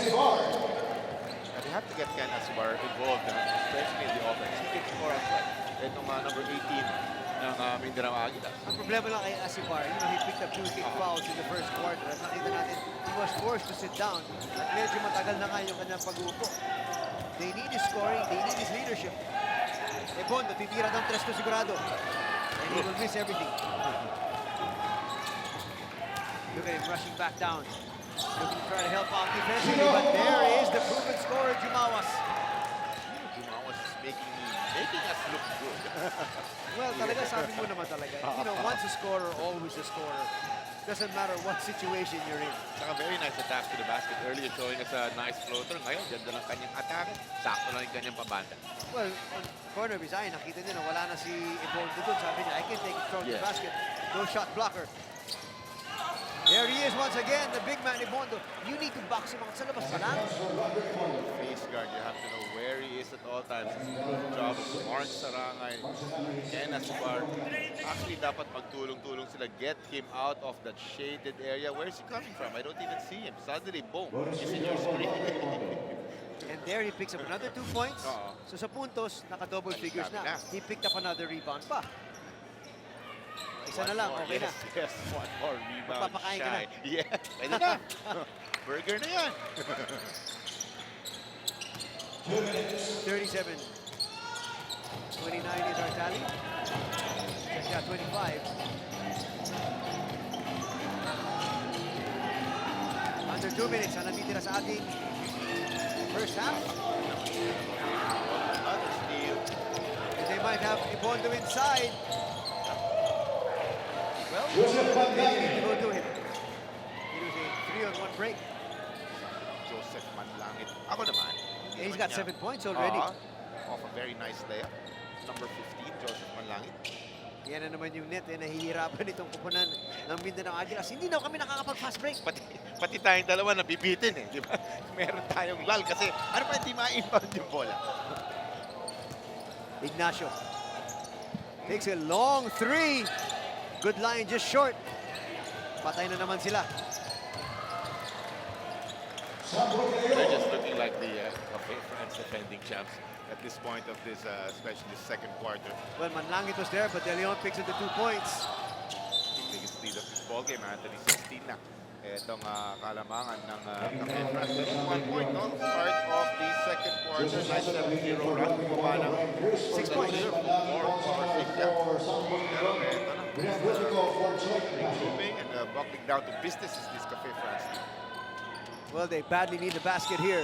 Speaker 3: you have to get Ken Asbar involved, especially in the offense. He can score as well. Itong number 18 ng Mindanao Aguilas.
Speaker 2: Ang problema lang kay Asibar, he picked up 2 kick fouls in the first quarter. At nakita natin, he was forced to sit down. At medyo matagal na nga yung kanyang pag-uupo. They need his scoring, they need his leadership. Ibondo, titira ng tres to sigurado. And he will miss everything. Look at him rushing back down. Looking to try to help out defensively, but there is the proven scorer, Jumawas.
Speaker 3: Jumawas is making us look good.
Speaker 2: Well, talaga sabi mo naman talaga. Once a scorer, always a scorer. Doesn't matter what situation you're in.
Speaker 3: Saka very nice attack to the basket. Earlier showing us a nice floater. Ngayon, ganda lang kanyang atake. Sakto lang yung kanyang pabanda.
Speaker 2: Well, on corner of his eye, nakita niya na wala na si Ibondo doon. Sabi niya, I can take it from the basket. No shot blocker. There he is once again, the big man Ibondo. You need to box him out sa labas na lang.
Speaker 3: Face guard, you have to know where he is at all times. Good job of Mark Sarangay, Ken Asbar. Actually, dapat magtulong-tulong sila. Get him out of that shaded area. Where is he coming from? I don't even see him. Suddenly, boom, he's in your screen.
Speaker 2: And there he picks up another 2 points. So sa puntos, naka-double figures na. He picked up another rebound pa. Isa na lang, okay na.
Speaker 3: Yes, one more rebound.
Speaker 2: Magpapakain ka na.
Speaker 3: Yeah, pwede na. Burger na yan.
Speaker 2: 37. 29 is our tally. Yeah, 25. Under 2 minutes ang natitira sa ating first half.
Speaker 3: Another steal.
Speaker 2: And they might have Ibondo inside. Well, they need to go to him. It was a 3-on-1 break.
Speaker 3: Joseph Manlangit. Ako naman.
Speaker 2: And he's got 7 points already.
Speaker 3: Off a very nice layup. Number 15, Joseph Manlangit.
Speaker 2: Yan na naman yung net. Nahihirapan itong kupunan ng Mindanao Aguilas. Hindi na kami nakakapag-fast break.
Speaker 3: Pati tayong dalawa nabibitin eh, di ba? Meron tayong lal kasi ano pa hindi ma-inbound yung bola.
Speaker 2: Ignacio takes a long 3. Good line, just short. Patay na naman sila.
Speaker 3: They're just looking like the Aspirants defending champs at this point of this, especially the second quarter.
Speaker 2: Well, Manlangit was there, but De Leon picks up the 2 points.
Speaker 3: Biggest lead of this ball game, Anthony 16 na. Itong kalamangan ng Aspirants. 1 point, no? Start of the second quarter, nice 7-0 run. Bumaba ng
Speaker 2: 6 points.
Speaker 3: 4 or 6, yeah. Pero ito na. Regrouping and buckling down to business is this Cafe France team.
Speaker 2: Well, they badly need the basket here.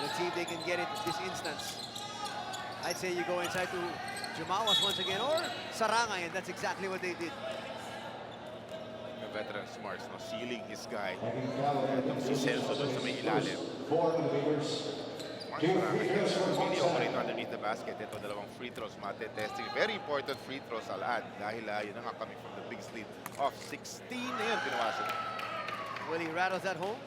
Speaker 2: Let's see if they can get it this instance. I'd say you go inside to Jumawas once again or Sarangay, and that's exactly what they did.
Speaker 3: The veteran Smarts, no, sealing his guy. Itong si Celso doon sa may ilalim. marks really operate underneath the basket. Ito, dalawang free throws, mate-testing. Very important free throws, I'll add. Dahil yun na nga coming from the big lead of 16 na yun, pinawasan.
Speaker 2: Well, he rattles that home.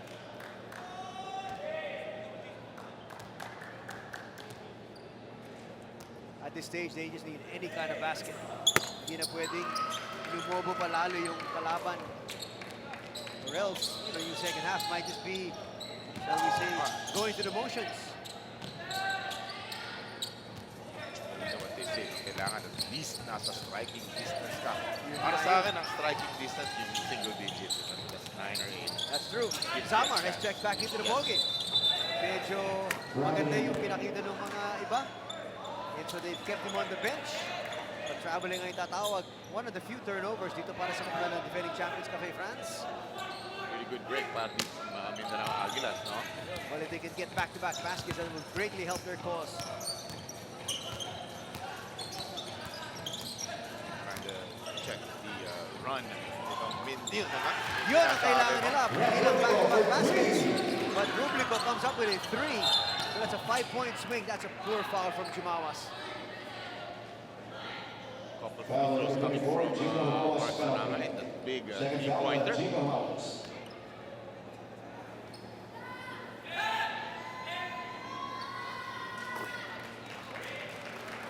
Speaker 2: At this stage, they just need any kind of basket. Hindi na pwedeng lumobo pa lalo yung kalaban. Or else, yung second half might just be, shall we say, going through the motions.
Speaker 3: You know what they say, kailangan at least nasa striking distance ka. Para sa akin, ang striking distance yung single digit. That's 9 or 8.
Speaker 2: That's true. Samar has checked back into the ballgame. Medyo maganda yung pinakita ng mga iba. And so they've kept him on the bench. But traveling ang itatawag. One of the few turnovers dito para sa kanila ng defending champions, Cafe France.
Speaker 3: Really good break party from Mindanao Aguilas, no?
Speaker 2: Well, if they can get back-to-back baskets, that will greatly help their cause.
Speaker 3: Trying to check the run from Mindil naman.
Speaker 2: Yun ang kailangan nila. Hindi lang back-to-back baskets. But Rublico comes up with a 3. So that's a 5-point swing. That's a poor foul from Jumawas.
Speaker 3: Couple of free throws coming from Barcelona and that big three-pointer.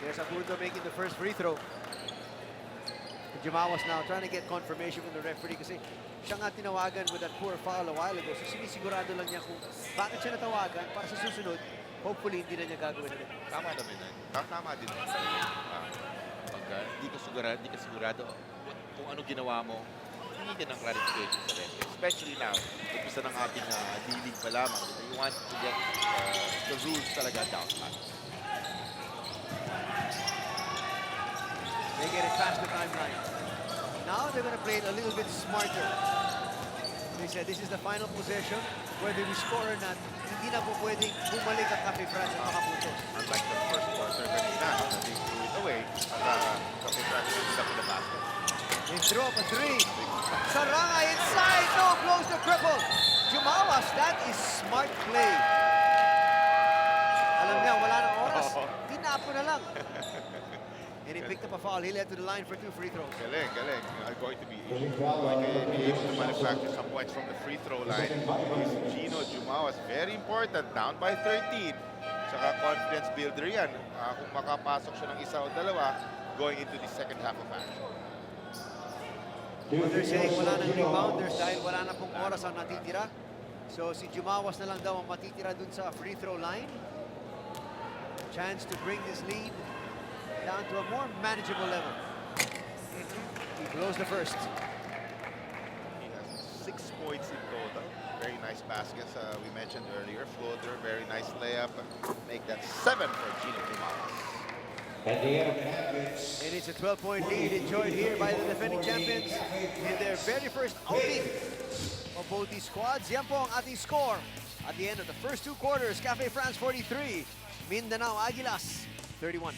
Speaker 2: There's Aburto making the first free throw. Jumawas now trying to get confirmation from the referee kasi siya nga tinawagan with that poor foul a while ago. So sinisigurado lang niya kung bakit siya natawagan para sa susunod, hopefully hindi na niya gagawin ulit.
Speaker 3: Tama naman na. Tama din. Pag di ka sigurado kung ano ginawa mo, hindi ka ng clarification sa referee. Especially now, umpisa ng ating D-League pa lamang. You want to get the rules talaga down pat.
Speaker 2: They get it past the timeline. Now they're going to play it a little bit smarter. They said this is the final possession. Whether we score or not, hindi na po pwedeng bumalik ang Cafe France at makapuntos.
Speaker 3: Unlike the first quarter kanina, they threw it away. At Cafe France is up in the basket.
Speaker 2: They throw up a 3. Saranga inside. No, close the cripple. Jumawas, that is smart play. Alam niya, wala nang oras. Tinapo na lang. And he picked up a foul. He led to the line for 2 free throws.
Speaker 3: Galing. Going to be able to manufacture some points from the free throw line. Is Gino Jumawas, very important, down by 13. Tsaka confidence builder yan. Kung makapasok siya ng isa o dalawa, going into the second half of action.
Speaker 2: Well, they're saying wala nang rebounders dahil wala na pong oras ang natitira. So si Jumawas na lang daw ang matitira dun sa free throw line. Chance to bring this lead down to a more manageable level. He blows the first.
Speaker 3: He has 6 points in total. Very nice baskets, we mentioned earlier. Floater, very nice layup. Make that 7 for Gino Jumawas.
Speaker 2: And it's a 12-point lead enjoyed here by the defending champions in their very first outing of both these squads. Yan po ang ating score at the end of the first 2 quarters. Cafe France 43, Mindanao Aguilas 31.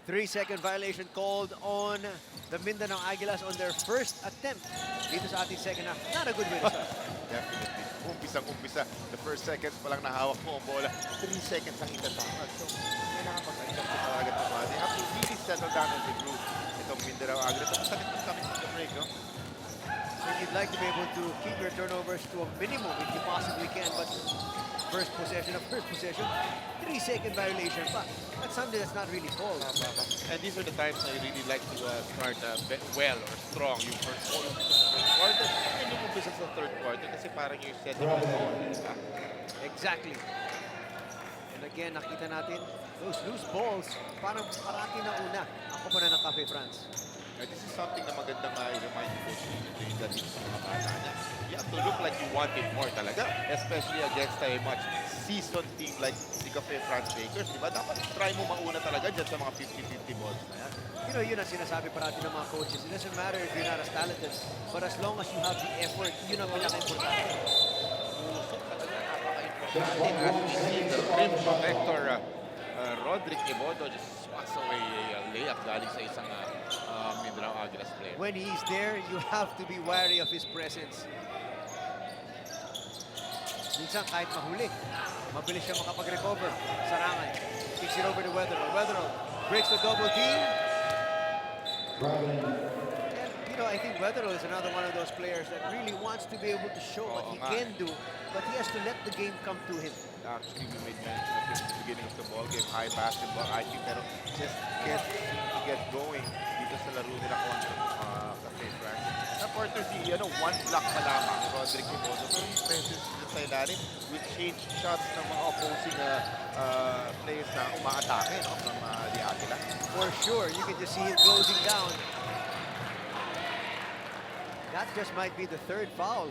Speaker 2: 3-second violation called on the Mindanao Aguilas on their first attempt dito sa ating second half. Not a good way to start.
Speaker 3: Definitely. Umpisang-umpisa. The first seconds pa lang nahawak mo ang bola. 3 seconds ang itatawag. So, kailangan mag-adjust ka talaga ng mga. They have to really settle down as a group. Itong Mindanao Aguilas. Tapos sakit mo kami sa break, no?
Speaker 2: So you'd like to be able to keep your turnovers to a minimum if you possibly can, but first possession, 3-second violation pa. That's something that's not really called.
Speaker 3: And these are the times I really like to start well or strong yung first quarter. And yung umpisa sa third quarter kasi parang yung setting the tone.
Speaker 2: Exactly. And again, nakita natin, those loose balls, parang parati na una ang kupunan ng Cafe France.
Speaker 3: This is something na magandang i-remind you coach yung dating sa mga bata niya. You have to look like you want it more talaga. Especially against a much seasoned team like the Cafe France Bakers. Diba? Dapat try mo mauna talaga dyan sa mga 50-50 balls na yan.
Speaker 2: You know, yun ang sinasabi parati ng mga coaches. It doesn't matter if you're not as talented, but as long as you have the effort, yun ang pinaka-importante.
Speaker 3: Puso talaga, napaka-importante. As we see the rim protector, Roderick Ibodo just swats away a layup galing sa isang Mindanao Aguilas player.
Speaker 2: When he's there, you have to be wary of his presence. Minsan kahit mahuli, mabilis siya makapag-recover. Sarangay, kicks it over to Weatherall. Weatherall breaks the double team. And, you know, I think Weatherall is another one of those players that really wants to be able to show what he can do, but he has to let the game come to him.
Speaker 3: Actually, we made mention of him at the beginning of the ball game, high basketball IQ, pero just can't seem to get going dito sa laro nila kontra Cafe France. Sa quarter si, one block pa lamang ni Roderick Ibozo, pero yung presence dito sa ilalim will change shots ng mga opposing players na umaatake from the Aguilas.
Speaker 2: For sure, you can just see him closing down. That just might be the third foul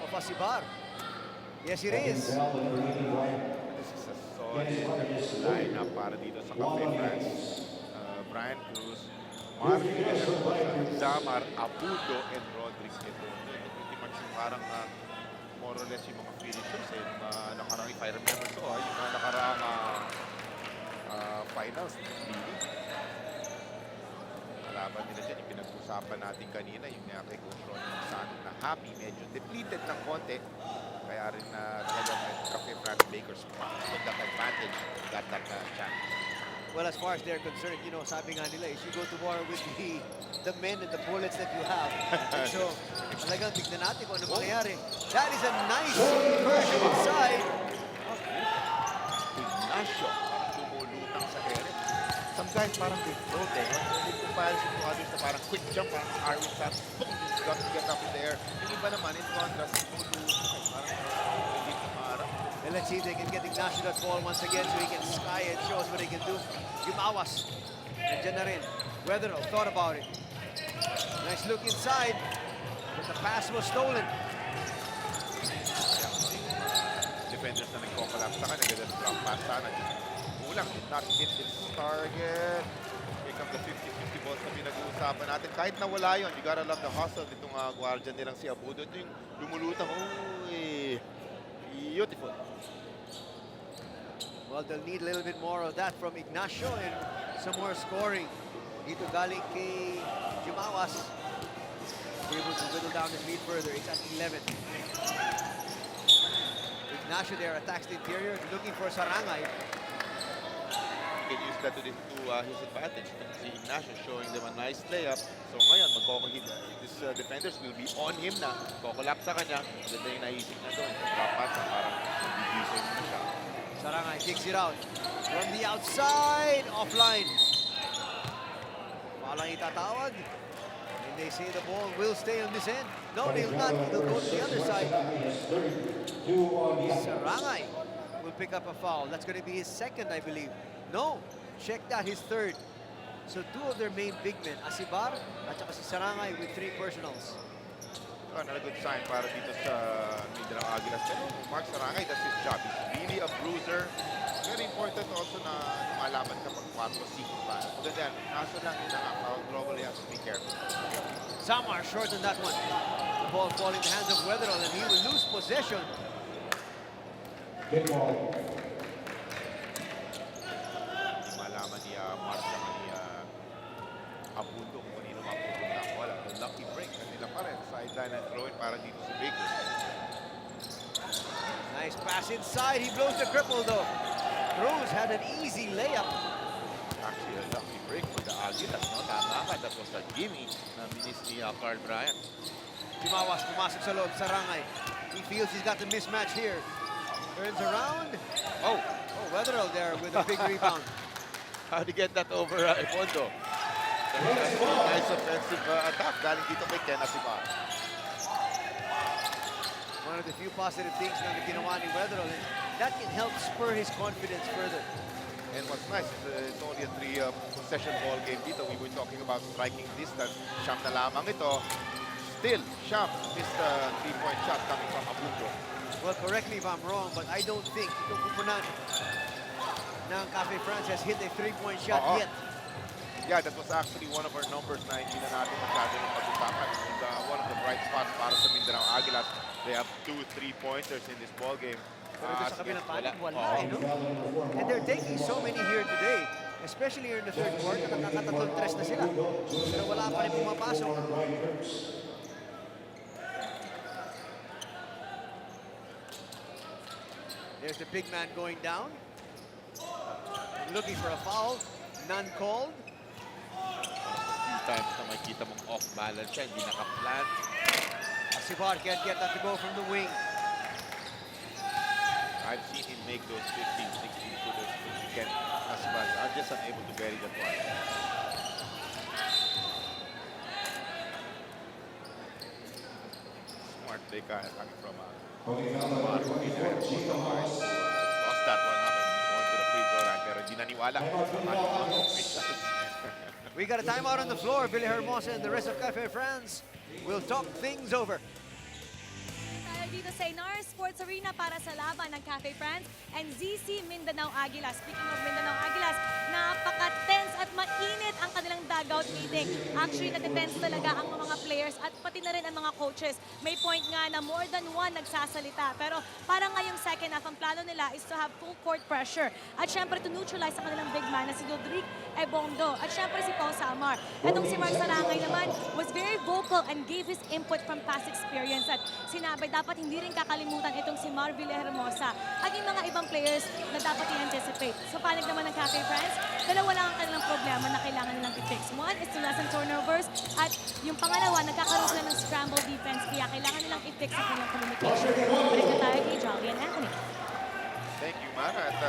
Speaker 2: of Asibar. Yes, it is.
Speaker 3: This is a solid lineup para dito sa Cafe France. Brian Cruz, Mark Zamar, Abudo, and Rodriguez. Ito pretty much yung parang more or less yung mga finishers yung nakarang, if I remember so, yung mga nakarang finals. Kalaban nila dyan, yung pinag-usapan natin kanina, yung kay Coach Ronnie Manzano na happy, medyo depleted ng konti. Kaya rin talagang Cafe France Bakers took that advantage, got that chance.
Speaker 2: Well, as far as they're concerned, you know, sabi nga nila, is you go to war with the men and the bullets that you have. So, talagang tignan natin kung ano mangyayari. That is a nice version inside.
Speaker 3: Ignacio, lumulutang sa ere. Some guys parang they float in comparison to others na parang quick jump, parang Arwin Santos, boom, got to get up in the air. Yung iba naman, in contrast, lumulutang, parang hindi kumarap.
Speaker 2: And let's see if they can get Ignacio that ball once again so he can sky and show us what he can do. Yumawas. Nandiyan na rin. Weatherall thought about it. Nice look inside. But the pass was stolen.
Speaker 3: Defenders na nagko-collapse sa kanya, ganun drop pass sana. Kulang, did not hit its target. Here come the 50-50 balls na pinag-uusapan natin. Kahit nawala yun, you gotta love the hustle nitong guardian nilang si Abudo. Ito yung lumulutang, beautiful.
Speaker 2: Well, they'll need a little bit more of that from Ignacio and some more scoring. Dito galing kay Jumawas. Able to whittle down his lead further. It's at 11. Ignacio there attacks the interior, looking for Sarangay.
Speaker 3: He can use that to his advantage. Si Ignacio showing them a nice layup. So ngayon, these defenders will be on him na. Kokolapse sa kanya. Ganda yung naisip na doon. Drop pass na parang nabibigay na siya.
Speaker 2: Sarangay kicks it out from the outside, offline. Palang itatawag. And they say the ball will stay on this end. No, they will not. They'll go to the other side. Sarangay will pick up a foul. That's going to be his second, I believe. No, check that, his third. So two of their main big men, Asibar at saka si Sarangay with 3 personals.
Speaker 3: Another good sign para dito sa Mindanao Aguilas. Pero Mark Sarangay, that's his job. He's really a bruiser. Very important also na malaman kapag 4-6 pa. Ganda yan. Kaso lang yun ang foul. Globally has to be careful.
Speaker 2: Samar short on that one. The ball falling in the hands of Weatherall and he will lose possession.
Speaker 3: Hindi malaman ni Mark na ni Abundo kung kanino mapupunta. Wala. The lucky break. Kanila pa rin. Sideline and throw it para dito sa Bakers.
Speaker 2: Nice pass inside. He blows the cripple though. Cruz had an easy layup.
Speaker 3: Actually, a lucky break for the Aguilas. No? Tama ka. That was a gimme na minis ni Carl Bryant.
Speaker 2: Jumawas pumasok sa loob. Sarangay. He feels he's got the mismatch here. Turns around. Oh, Weatherall there with a big rebound.
Speaker 3: How to get that over Ipondo? Nice offensive attack galing dito kay Ken Asibar.
Speaker 2: One of the few positive things na ginawa ni Weatherall, and that can help spur his confidence further.
Speaker 3: And what's nice is it's only a 3-possession ball game dito. We were talking about striking distance. Siyam na lamang ito. Still, Siyam missed a 3-point shot coming from Abundo.
Speaker 2: Well, correct me if I'm wrong, but I don't think itong pupunan ng Cafe France has hit a 3-point shot yet.
Speaker 3: Yeah, that was actually one of our numbers na hindi na natin masyado ng pag-usapan. It was one of the bright spots para sa Mindanao Aguilas. They have 2 3-pointers in this ball game.
Speaker 2: Pero ito sa kabilang panig, wala no? And they're taking so many here today, especially here in the third quarter. Nakakatatlong tres na sila. Pero wala pa rin pumapasok. There's the big man going down. Looking for a foul. None called.
Speaker 3: Few times na makikita mong off-balance siya, hindi nakaplan.
Speaker 2: Asibar can't get that to go from the wing.
Speaker 3: I've seen him make those 15, 16 footers. Again, Aspirants are just unable to bury that one. Smart play coming from lost that one up and going to the free throw line. Pero hindi naniwala.
Speaker 2: We got a timeout on the floor. Billy Hermosa and the rest of Cafe France will talk things over.
Speaker 4: Tayo dito sa YNARES Sports Arena para sa laban ng Cafe France and ZC Mindanao Aguilas. Speaking of Mindanao Aguilas, napaka-tense at mainit ang kanilang dugout meeting. Actually, na-defense talaga ang mga players at pati na rin ang mga coaches. May point nga na more than one nagsasalita. Pero parang ngayong second half, ang plano nila is to have full court pressure. At syempre, to neutralize ang kanilang big man na si Dodric Ebondo. At syempre, si Paul Samar. Etong si Mark Sarangay naman was very vocal and gave his input from past experience. At sinabi, dapat hindi rin kakalimutan itong si Mar Villahermosa at yung mga ibang players na dapat i-anticipate. So, panig naman ng Cafe France, dalawa lang ang kanilang problema na kailangan nilang i-fix. One is to lessen turnovers at yung pangalawa, nagkakaroon sila ng scramble defense kaya kailangan nilang i-fix ang kanilang communication. Balik na tayo kay Jolly and Anthony.
Speaker 3: Thank you, Mara. At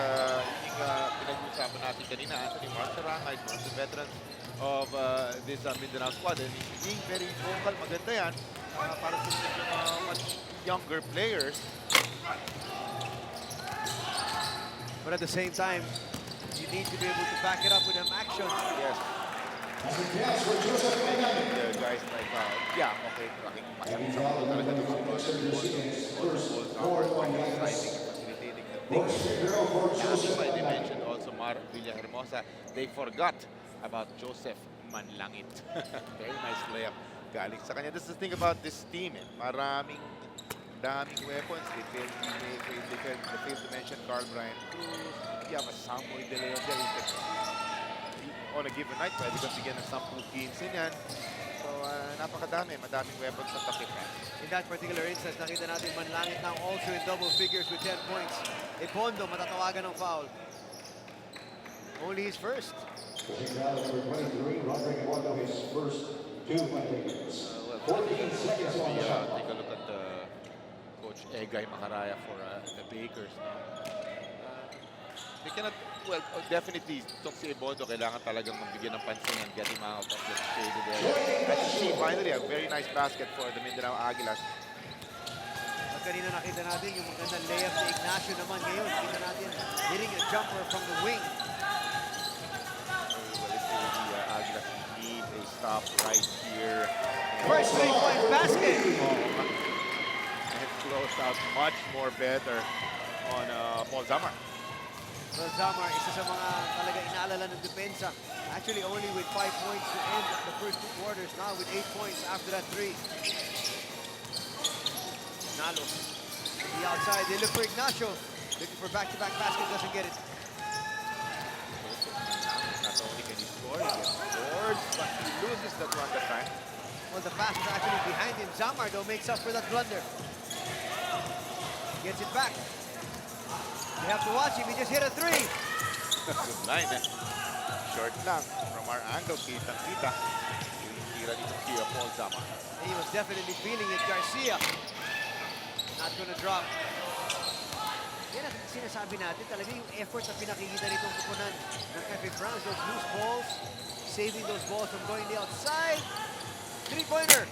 Speaker 3: yung pinag-usapan natin kanina, Anthony Mark Sarangay, one of the veterans of this Mindanao squad. And he's being very vocal. Maganda yan para sa mga much younger players.
Speaker 2: But at the same time, you need to be able to back it up with some action.
Speaker 3: Yes. The guys like, yeah, okay, makikita ko talaga ito facilitating the things. As they mentioned also, Mar Villahermosa, they forgot about Joseph Manlangit. Very nice layup galing sa kanya. This is the thing about this team. Daming weapons. They failed to mention Carl Bryant Cruz. You have a Samuel De Leon there. On a given night, pwede kang bigyan ng 10-15 yan. So, madaming weapons sa Cafe France.
Speaker 2: In that particular instance, nakita natin Manlangit now also in double figures with 10 points. Ebondo, matatawagan ng foul. Only his first.
Speaker 1: Take a
Speaker 3: look at Coach Egay Macaraya for the Bakers now. They cannot, well, definitely, itong si Ebondo, kailangan talagang magbigyan ng pansin and get him out of the shaded area. As you see, finally, a very nice basket for the Mindanao Aguilas.
Speaker 2: At kanina nakita natin yung magandang layup ni Ignacio naman ngayon. Nakita natin hitting a jumper from the wing.
Speaker 3: Well, it's the Aguilas need a stop right here.
Speaker 2: First 3-point basket!
Speaker 3: And it closed out much more better on Paul Zamar.
Speaker 2: Well, Zamar, isa sa mga talaga inaalala ng depensa. Actually, only with 5 points to end the first 2 quarters. Now with 8 points after that 3. Nalo. To the outside, they look for Ignacio. Looking for back-to-back basket, doesn't get it.
Speaker 3: Not only can he score, he gets scored, but he loses that one that time.
Speaker 2: Well, the pass is actually behind him. Zamar, though, makes up for that blunder. Gets it back. You have to watch him. He just hit a 3.
Speaker 3: Good line, eh? Short lang. From our angle, kitang-kita. Yung tira dito si Paul Zamar.
Speaker 2: He was definitely feeling it. Garcia. Not gonna drop. Yan ang sinasabi natin. Talaga yung effort na pinakikita nitong kupunan ng Cafe France. Those loose balls. Saving those balls from going the outside. 3-pointer.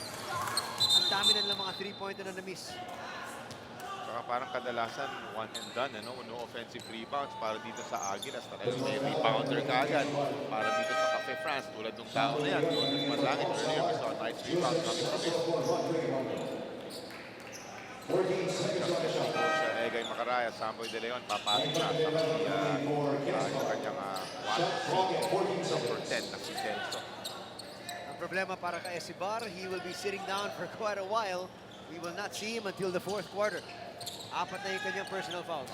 Speaker 2: Ang dami na nilang mga 3-pointer na na-miss.
Speaker 3: Saka parang kadalasan one and done, no offensive rebounds para dito sa Aguilas. Talagang may rebounder kaagad para dito sa Cafe France. Tulad ng tao na yan. Tulad ng Manlangit earlier, we saw a nice rebound coming from it. Sa Egay Macaraya, Samboy De Leon, papasok na sa yung kanyang number 10 na si Celso.
Speaker 2: Ang problema para kay Esibar, he will be sitting down for quite a while. We will not see him until the 4th quarter. Apat na yung kanyang personal fouls.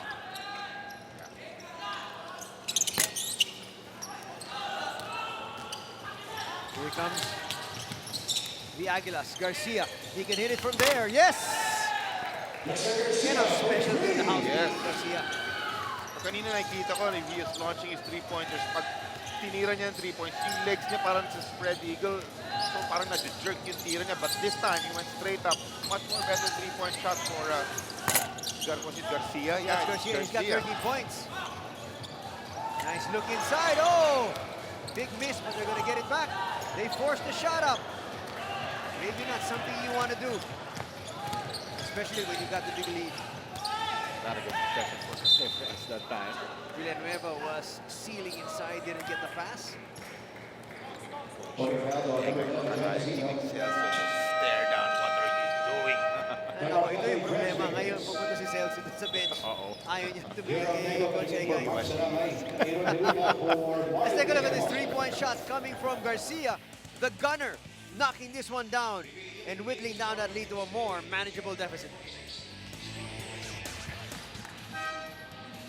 Speaker 2: Here comes the Aguilas. Garcia, he can hit it from there. Yes! Yan ang specialty in the house.
Speaker 3: Yes.
Speaker 2: Garcia.
Speaker 3: Kanina nakikita ko, he is launching his three-pointers. Pag tinira niya yung 3 points, yung legs niya parang sa spread eagle. So parang nag-jerk yung tira niya. But this time, he went straight up. Much more better 3-point shot for was it Garcia?
Speaker 2: Yes, Garcia. He's got 13 points. Nice look inside. Oh! Big miss, but they're going to get it back. They forced the shot up. Maybe not something you want to do. Especially when you got the big lead.
Speaker 3: Not a good possession for Aspirants that time.
Speaker 2: Villanueva was sealing inside, didn't get the pass.
Speaker 3: Stare down, what are you doing?
Speaker 2: Ano, ito yung problema. Ngayon, pupunta si Celso dun sa bench. Ayaw niya tumigil kay Coach Egay. Let's take a look at this three-point shot coming from Garcia, the gunner, knocking this one down and whittling down that lead to a more manageable deficit.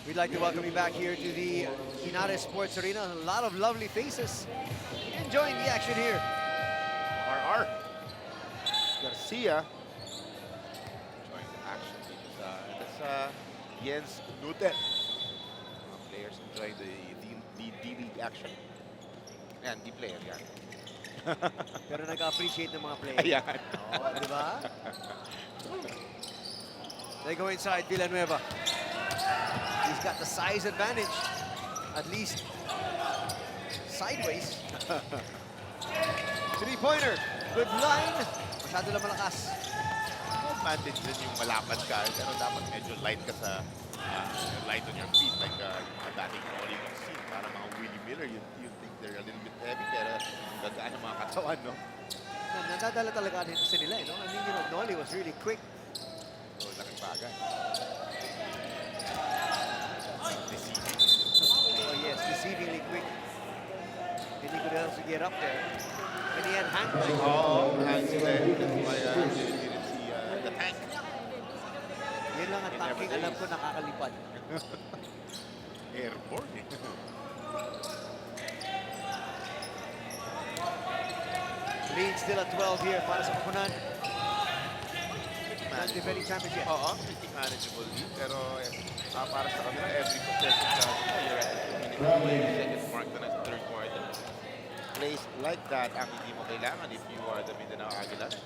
Speaker 2: We'd like to welcome you back here to the YNARES Sports Arena. A lot of lovely faces enjoying the action here.
Speaker 3: RR. Garcia. Enjoying the action. That's Jens Nuten. Players enjoying the D-League action. Yan, D-player yan.
Speaker 2: Pero nag-appreciate ng mga players.
Speaker 3: Ayan.
Speaker 2: Oh, di ba? They go inside Villanueva. He's got the size advantage, at least sideways. Three-pointer, good line. Masyado lang malakas.
Speaker 3: Advantage din yung malapad ka, pero dapat medyo light ka sa light on your feet, like yung dating Nolly ng scene, para mga Willie Miller, you think they're a little bit heavy, pero gagaan ng mga katawan, no?
Speaker 2: Nadadala talaga sa nila, no? I mean, you know, Nolly was really quick.
Speaker 3: So, laking bagay.
Speaker 2: Oh yes, deceivingly quick. Hindi could also get up there. And he had hand time.
Speaker 3: Oh, hands there. That's why didn't see the tank.
Speaker 2: Yan lang ang tanking alam ko nakakalipad.
Speaker 3: Airborne.
Speaker 2: Lead still at 12 here para sa Kapunan. Not defending championship.
Speaker 3: Oo, pretty manageable lead. Pero para sa kanila, every possession you're at the second mark na sa third quarter. Plays like that ang hindi mo kailangan if you are the Mindanao Aguilas.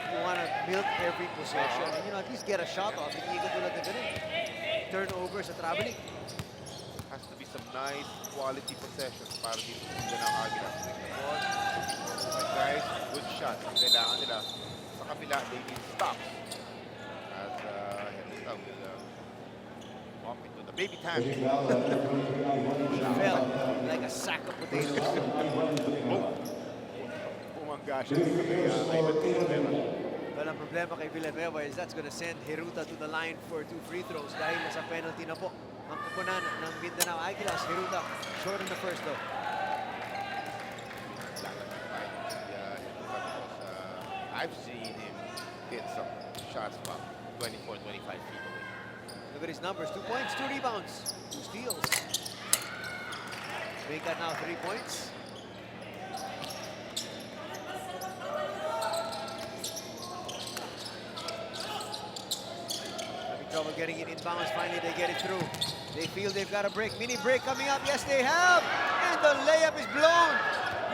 Speaker 2: You want to milk every possession. And, you know, at least get a shot off. Hindi ka tulad na ganun. Turnover sa traveling.
Speaker 3: Has to be some nice quality possessions para dito sa Mindanao Aguilas. Take the ball. Guys, good shots. Ang kailangan nila. Sa kabila, they need stops. As Henrita will walk into the baby tank.
Speaker 2: He fell like a sack of potatoes.
Speaker 3: Bumangga siya dito kay Ivan Villanueva.
Speaker 2: Well, ang problema kay Villanueva is that's gonna send Hiruta to the line for 2 free throws dahil nasa penalty na po ang Kapunan ng Mindanao Aguilas. Hiruta short in the first though.
Speaker 3: I've seen him hit some shots from 24, 25 feet away.
Speaker 2: Look at his numbers. 2 points, 2 rebounds, 2 steals. Make that now 3 points. Having trouble getting it inbounds. Finally, they get it through. They feel they've got a break. Mini break coming up. Yes, they have. And the layup is blown.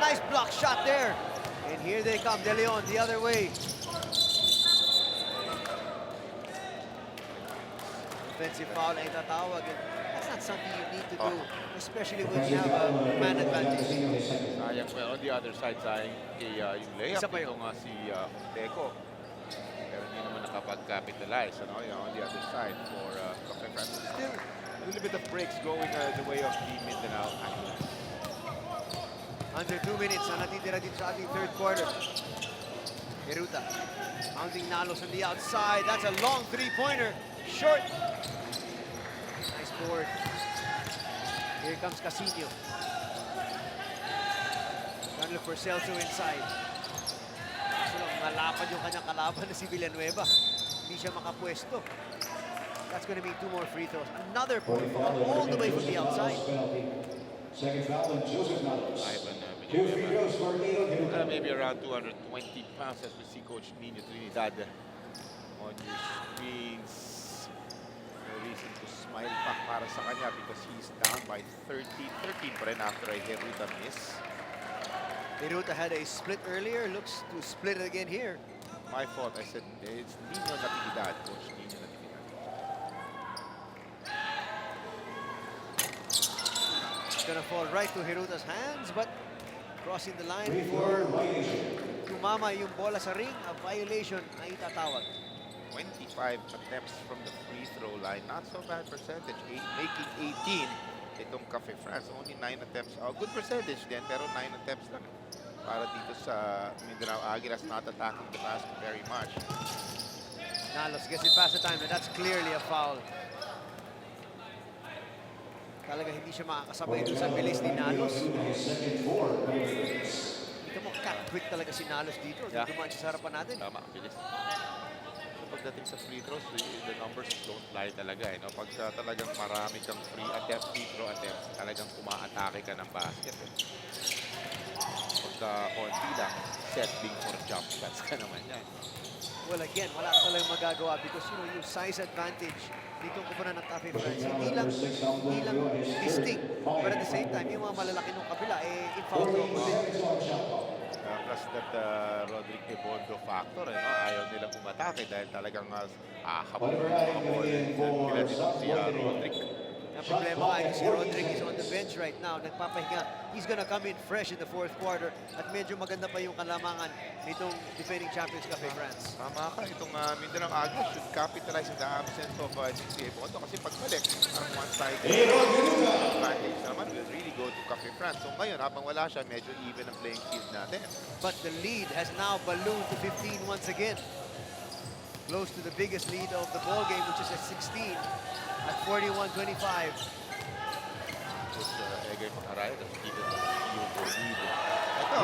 Speaker 2: Nice block shot there. And here they come. De Leon the other way. Offensive foul ay tatawag. That's not something you need to do, especially when you have a man advantage.
Speaker 3: Sayang, well, on the other side, sayang kay yung layup.
Speaker 2: Isa pa yun.
Speaker 3: Ito nga si Deco. Pero hindi naman nakapag-capitalize, ano, on the other side for Cafe France. Still, a little bit of breaks going the way of the Mindanao Aguilas.
Speaker 2: Under 2 minutes na natitira dito sa ating third quarter. Hiruta, mounting Nalos on the outside. That's a long three-pointer. Short. Nice board. Here comes Casino. Trying to look for Celso inside. So lang, malapad yung kanyang kalaban na si Villanueva. Hindi siya makapwesto. That's going to be 2 more free throws. Another point all the way from the outside.
Speaker 1: Second foul on Joseph Nalos.
Speaker 3: Ivan
Speaker 1: Two free throws for Ivan Villanueva.
Speaker 3: Maybe around 220 pounds as we see Coach Nino Trinidad on your screens. No reason to smile pa para sa kanya because he's down by 13 pa rin after a Hiruta miss.
Speaker 2: Hiruta had a split earlier, looks to split it again here.
Speaker 3: My fault, I said it's Nino Natividad, Coach Nino Natividad.
Speaker 2: It's gonna fall right to Hiruta's hands, but crossing the line before tumama yung bola sa ring, a violation ay itatawag.
Speaker 3: 25 attempts from the free throw line. Not so bad percentage. Making 18. Itong Cafe France. Only 9 attempts. Oh, good percentage din. Pero 9 attempts lang. Para dito sa Mindanao Aguilas. Not attacking the basket very much.
Speaker 2: Nalos gets it past the time, and that's clearly a foul. Talaga hindi siya makakasabay ito sa bilis ni Nalos. Ito mo, cut-quick talaga si Nalos dito.
Speaker 3: Yeah.
Speaker 2: Dumaan siya sa harapan natin.
Speaker 3: Tama, bilis. So pagdating sa free throws, the numbers don't lie talaga. No? Pagka talagang marami kang free throw attempts, talagang umaatake ka ng basket. Pagka konti lang, settling for jump shots ka naman yan.
Speaker 2: Well, again, wala ka talagang magagawa because, you know, yung size advantage dito ko pa na ng Cafe France, hindi lang distinct. But at the same time, yung mga malalaki nung kabila, in foul trouble din.
Speaker 3: Plus that Roderick Ebondo factor, no? Ayaw nilang umatake dahil talagang habang nila dito si Roderick.
Speaker 2: Ang problema nga, si Roderick is on the bench right now. Nagpapahinga. He's gonna come in fresh in the fourth quarter at medyo maganda pa yung kalamangan nitong defending champions Cafe France.
Speaker 3: Tama ka, itong Mindanao Aguilas should capitalize on the absence of si Ebondo kasi pagbalik, ang one-sided advantage naman will really go to Cafe France. So ngayon, habang wala siya, medyo even ang playing field natin.
Speaker 2: But the lead has now ballooned to 15 once again. Close to the biggest lead of the ball game, which is at 16 at 41-25.
Speaker 3: Egay Maharaya, that's even yung lead. Ito,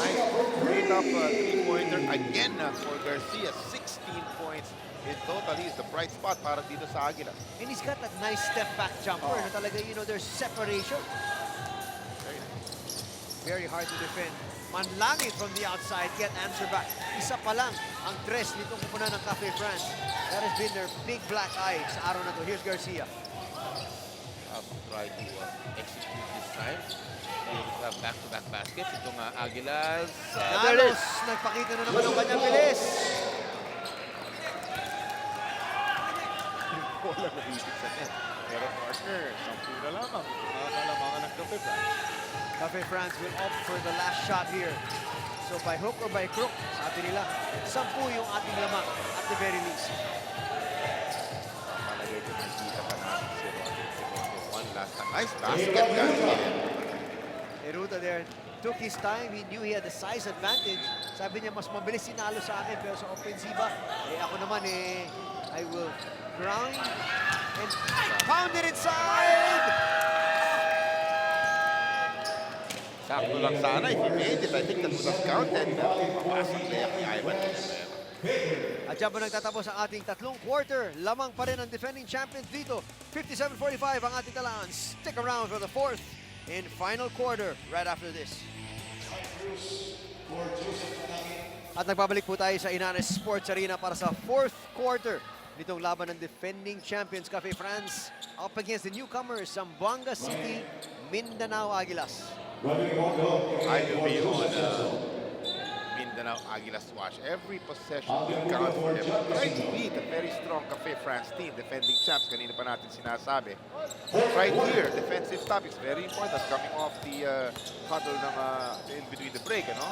Speaker 3: nice straight up three-pointer again for Garcia. 16 points in total. He's the bright spot para dito sa Aguilas.
Speaker 2: And he's got that nice step-back jumper. Na talaga, you know, there's separation.
Speaker 3: Very nice.
Speaker 2: Very hard to defend. Manlangit from the outside, get answer back. Isa pa lang ang tres nitong kupunan ng Cafe France. That has been their big black eye sa araw na to. Here's Garcia.
Speaker 3: Try to execute this time. Able to have back-to-back baskets. Itong Aguilas. There it is.
Speaker 2: Nalos, nagpakita na naman ang kanyang bilis.
Speaker 3: Bola na ibig sa net. Pero partner, 10 na lamang. Mga kalamangan ng Cafe France.
Speaker 2: Cafe France will opt for the last shot here. So by hook or by crook, sabi nila, 10 yung ating lamang at the very least.
Speaker 3: Malagay ko nakikita pa natin si Roderick. One last time. Nice basket, Garcia.
Speaker 2: Hiruta there took his time. He knew he had the size advantage. Sabi niya, mas mabilis sinalo sa akin. Pero sa offensiva, ako naman I will grind and pound it inside!
Speaker 3: Sakto lang sana. If he made it, I think that would have counted. Papasok na yan ni Ivan.
Speaker 2: At dyan ba nagtatapos ang ating tatlong quarter? Lamang pa rin ang defending champions dito. 57-45 ang ating talaan. Stick around for the fourth and final quarter right after this. At nagbabalik po tayo sa YNARES Sports Arena para sa fourth quarter nitong laban ng defending champions Cafe France up against the newcomers Zamboanga City, Mindanao Aguilas.
Speaker 3: I will be on Mindanao Aguilas watch. Every possession will count for them. Trying to beat a very strong Cafe France team, defending champs. Kanina pa natin sinasabi. Right here, defensive stop is very important. Coming off the huddle ng in between the break, ano?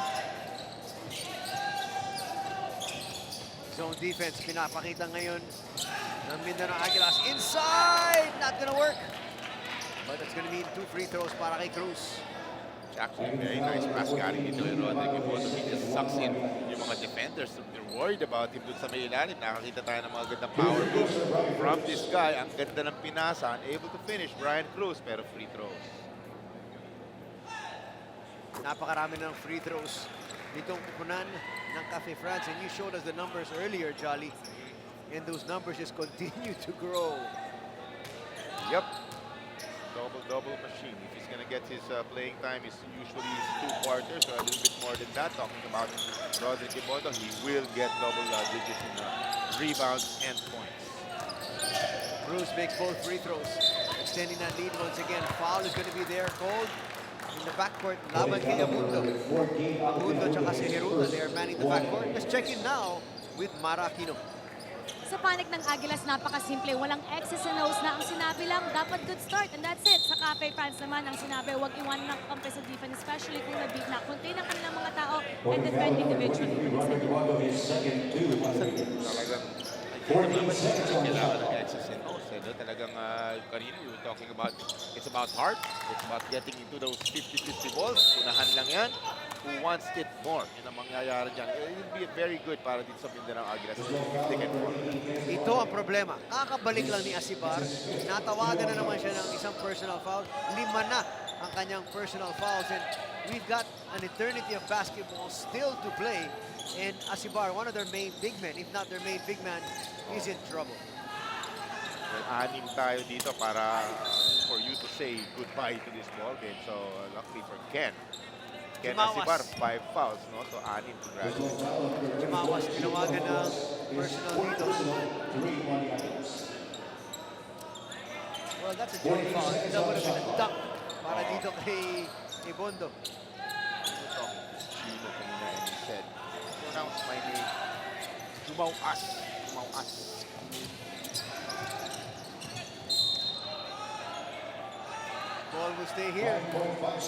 Speaker 2: Zone defense pinapakita ngayon ng Mindanao Aguilas. Inside! Not gonna work. But it's gonna mean 2 free throws para kay Cruz.
Speaker 3: Actually, very nice pass galing dito kay Roderick Ebondo. He just sucks in yung mga defenders. They're worried about him dun sa may ilalim. Nakakita tayo ng mga gandang power moves from this guy. Ang ganda ng pinasa. Unable to finish. Brian Cruz, pero free throws.
Speaker 2: Napakarami ng free throws nitong kupunan ng Cafe France. And you showed us the numbers earlier, Jolly. And those numbers just continue to grow.
Speaker 3: Yep. Double machine. If he's gonna get his playing time, is usually 2 quarters or a little bit more than that. Talking about Roderick Ebondo, he will get double digits in rebounds, and points.
Speaker 2: Bruce makes both free throws, extending that lead once again. Foul is going to be there, called in the backcourt. Laban kay Abundo. Abundo tsaka si Hiruta, they are manning the backcourt. Let's check in now with Mara Aquino.
Speaker 4: Sa panig ng Aguilas, napakasimple. Walang X's and O's na. Ang sinabi lang, dapat good start. And that's it. Sa Cafe fans naman, ang sinabi, huwag iwanan ng kakampi sa defense, especially kung na-beat na. Contain ang kanilang mga tao and defend individually.
Speaker 3: Kailangan ng X's and O's. Talagang kanina we were talking about, it's about heart. It's about getting into those 50-50 balls. Unahan lang yan. Who wants it more? Yun ang mangyayari dyan. It will be very good para dito sa Mindanao Aguilas. They can work.
Speaker 2: Ito ang problema. Kakabalik lang ni Asibar. Natawagan na naman siya ng isang personal foul. 5 na ang kanyang personal fouls. And we've got an eternity of basketball still to play. And Asibar, one of their main big men, if not their main big man, is in trouble.
Speaker 3: Well, 6 tayo dito para for you to say goodbye to this ball game. So luckily for Ken Asibar, 5 fouls, no? So 6 to graduate.
Speaker 2: Jimawas, tinawagan ng personal dito. Well, that's a joint foul. That would have been a dunk para dito kay Bondo.
Speaker 3: Chino kanina and he said, pronounce my name. Jumawas.
Speaker 2: Ball will stay here. Pero 5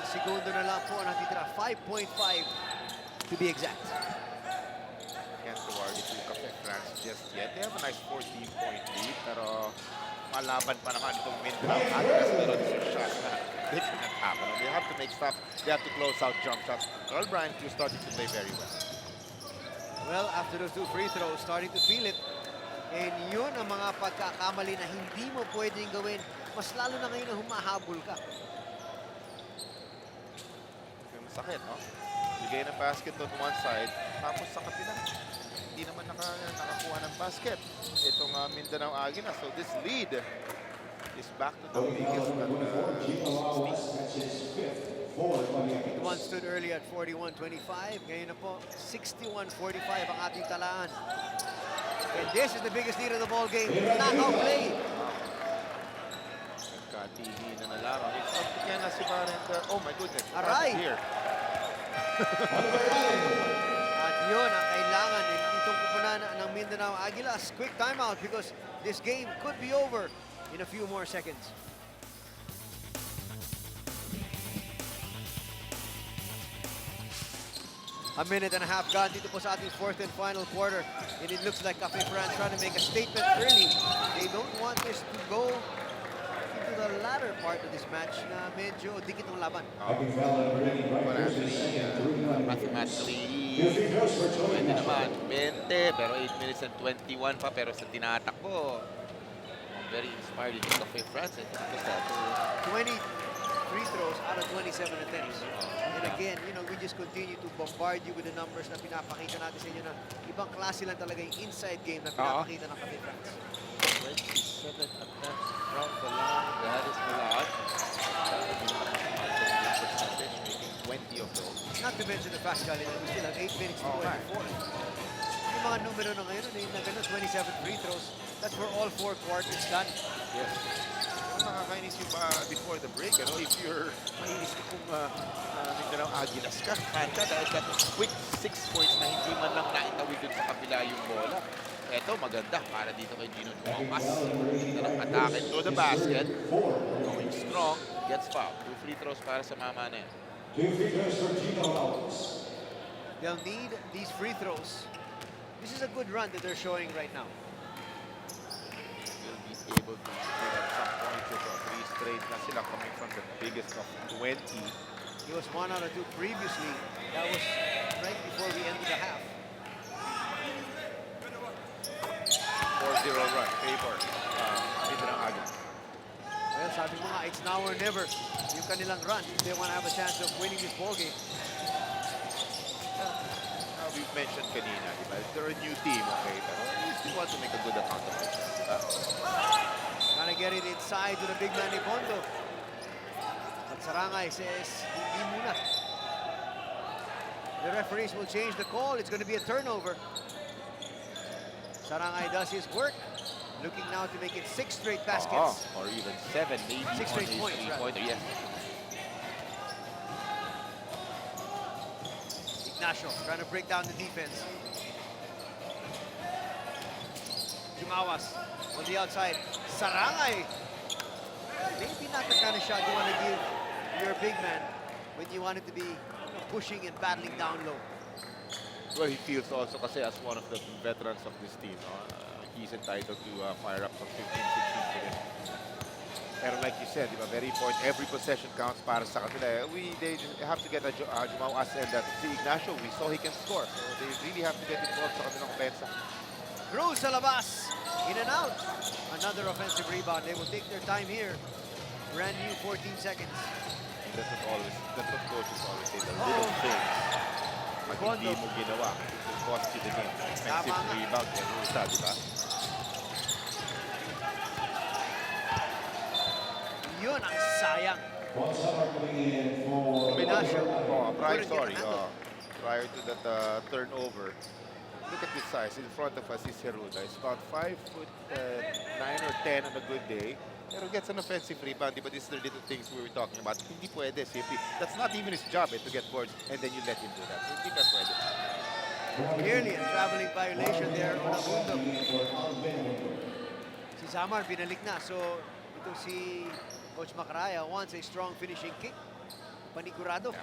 Speaker 2: segundo na lang po natitira. 5.5 to be exact.
Speaker 3: Can't award it to Cafe France just yet. They have a nice 14-point lead, pero malaban pa naman itong Mindanao Aguilas. Pero this is shot na they cannot happen. They have to make stops. They have to close out jump shots. Carl Bryant is starting to play very well.
Speaker 2: Well, after those 2 free throws, starting to feel it. And yun ang mga pagkakamali na hindi mo pwedeng gawin. Mas lalo na ngayon na humahabol ka.
Speaker 3: Masakit, no? Bigay ng basket on one side, tapos sa kapila. Hindi naman nakakuha ng basket. Itong Mindanao Aguilas. So this lead is back to the biggest at 16.
Speaker 2: One stood early at 41-25. Ngayon na po, 61-45 ang ating talaan. And this is the biggest lead of the ball game. Knockout play.
Speaker 3: Nagka-TV na nalaman. It's up to Ken Asibar and oh my goodness.
Speaker 2: Aray!
Speaker 3: Here.
Speaker 2: At yun ang kailangan itong pupunan ng Mindanao Aguilas. Quick timeout because this game could be over in a few more seconds. A minute and a half gone dito po sa ating 4th and final quarter. And it looks like Cafe France trying to make a statement early. They don't want this to go into the latter part of this match na medyo dikit ang laban.
Speaker 3: Well, actually, mathematically, pwede naman 20, pero 8 minutes and 21 pa. Pero sa tinatakbo, very inspired in Cafe France.
Speaker 2: 20 free throws out of 27 attempts. And again, you know, we just continue to bombard you with the numbers na pinapakita natin sa inyo na ibang klase lang talaga yung inside game na pinapakita ng Cafe France.
Speaker 3: 27 attempts from the line. That is a lot. Percentage, making 20 of those.
Speaker 2: Not to mention the fact, Charlie, that we still have 8 minutes to go before. Yung mga numero na ngayon, na gano'n, 27 free throws. That's for all 4 quarters done.
Speaker 3: Yes. Nakakainis yung before the break, ano? If you're mainis kung Mindanao Aguilas ka, kanta dahil that quick 6 points na hindi man lang naitawid dun sa kabila yung bola. Eto, maganda para dito kay Gino Dumamas. Atake to the basket. Going strong, gets fouled. 2 free throws para sa mama na yan.
Speaker 1: 2 free throws for Gino Dumamas.
Speaker 2: They'll need these free throws. This is a good run that they're showing right now.
Speaker 3: Will be able to give up some points. So 3 straight na sila coming from the biggest of 20.
Speaker 2: He was 1 out of 2 previously. That was right before we ended the half.
Speaker 3: 4-0 run, favor Mindanao Aguilas.
Speaker 2: Well, sabi mo nga, it's now or never yung kanilang run if they want to have a chance of winning this ball game.
Speaker 3: We've mentioned kanina, diba? They're a new team, okay? Pero you still want to make a good account of it. Diba?
Speaker 2: Trying to get it inside to the big man ni Bondo. At Sarangay says, hindi muna. the referees will change the call. It's going to be a turnover. Sarangay does his work. Looking now to make it 6 straight baskets.
Speaker 3: Or even 7, maybe.
Speaker 2: 6 straight points,
Speaker 3: three-pointer, yes.
Speaker 2: Ignacio trying to break down the defense. Jumawas on the outside. Sarangay. Maybe not the kind of shot you want to give your big man when you want it to be pushing and battling down low.
Speaker 3: Well, he feels also kasi as one of the veterans of this team, he's entitled to fire up some 15, 16 for him. Pero like you said, very important. Every possession counts para sa kanila. They have to get a Jumawas and si Ignacio, we saw he can score. So they really have to get involved sa kanilang offensa.
Speaker 2: Cruz sa labas. In and out. Another offensive rebound. They will take their time here. Brand new 14 seconds.
Speaker 3: That's what coaches always say, the little things. Pag hindi mo ginawa, it will cost you the game. Offensive rebound, yan yung isa, di ba?
Speaker 2: Yun ang sayang.
Speaker 3: Prior to that turnover, look at this size. In front of us is Heruda. He's about 5'9" or 10 on a good day. Pero gets an offensive rebound, but these are the little things we were talking about. Hindi pwede, simply. That's not even his job to get boards, and then you let him do that. So hindi ka pwede.
Speaker 2: Clearly a traveling violation there on Agundo. Si Samar binalik na. So ito si Coach Macaraya wants a strong finishing kick. Panigurado.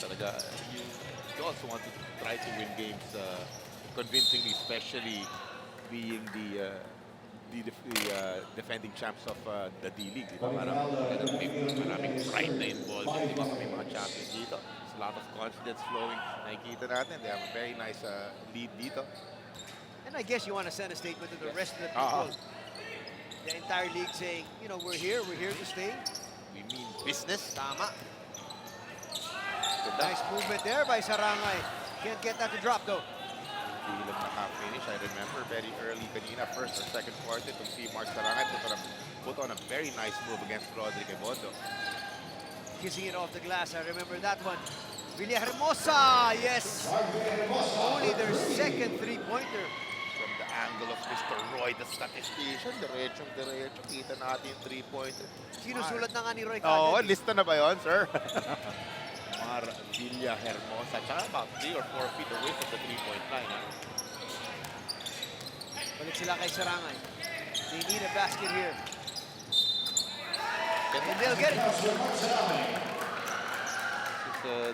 Speaker 3: Talaga, you also want to try to win games convincingly, especially being the defending champs of the D-League. Diba? Maraming pride na involved. Diba? Kami mga champions dito. There's a lot of confidence flowing. Nakikita natin. They have a very nice lead dito.
Speaker 2: And I guess you want to send a statement to the rest of the people. The entire league saying, you know, we're here to stay.
Speaker 3: We mean business.
Speaker 2: Tama. Nice movement there by Sarangay. Can't get that to drop though.
Speaker 3: Hindi lang naka-finish. I remember very early kanina, first or second quarter, to see Mark Sarangay put on a very nice move against Rodrigue Mondo.
Speaker 2: Kissing it off the glass. I remember that one. Villahermosa, yes. Only their second three-pointer.
Speaker 3: From the angle of Mr. Roy, the statistician, diretso. Kita natin yung three-pointer.
Speaker 2: Sinusulat na nga ni Roy
Speaker 3: Oo,
Speaker 2: Cadel.
Speaker 3: lista na ba yun, sir? Mar Villahermosa, tsaka about 3 or 4 feet away from the three-point line.
Speaker 2: Balik sila kay Sarangay. They need a basket here. And they'll get it.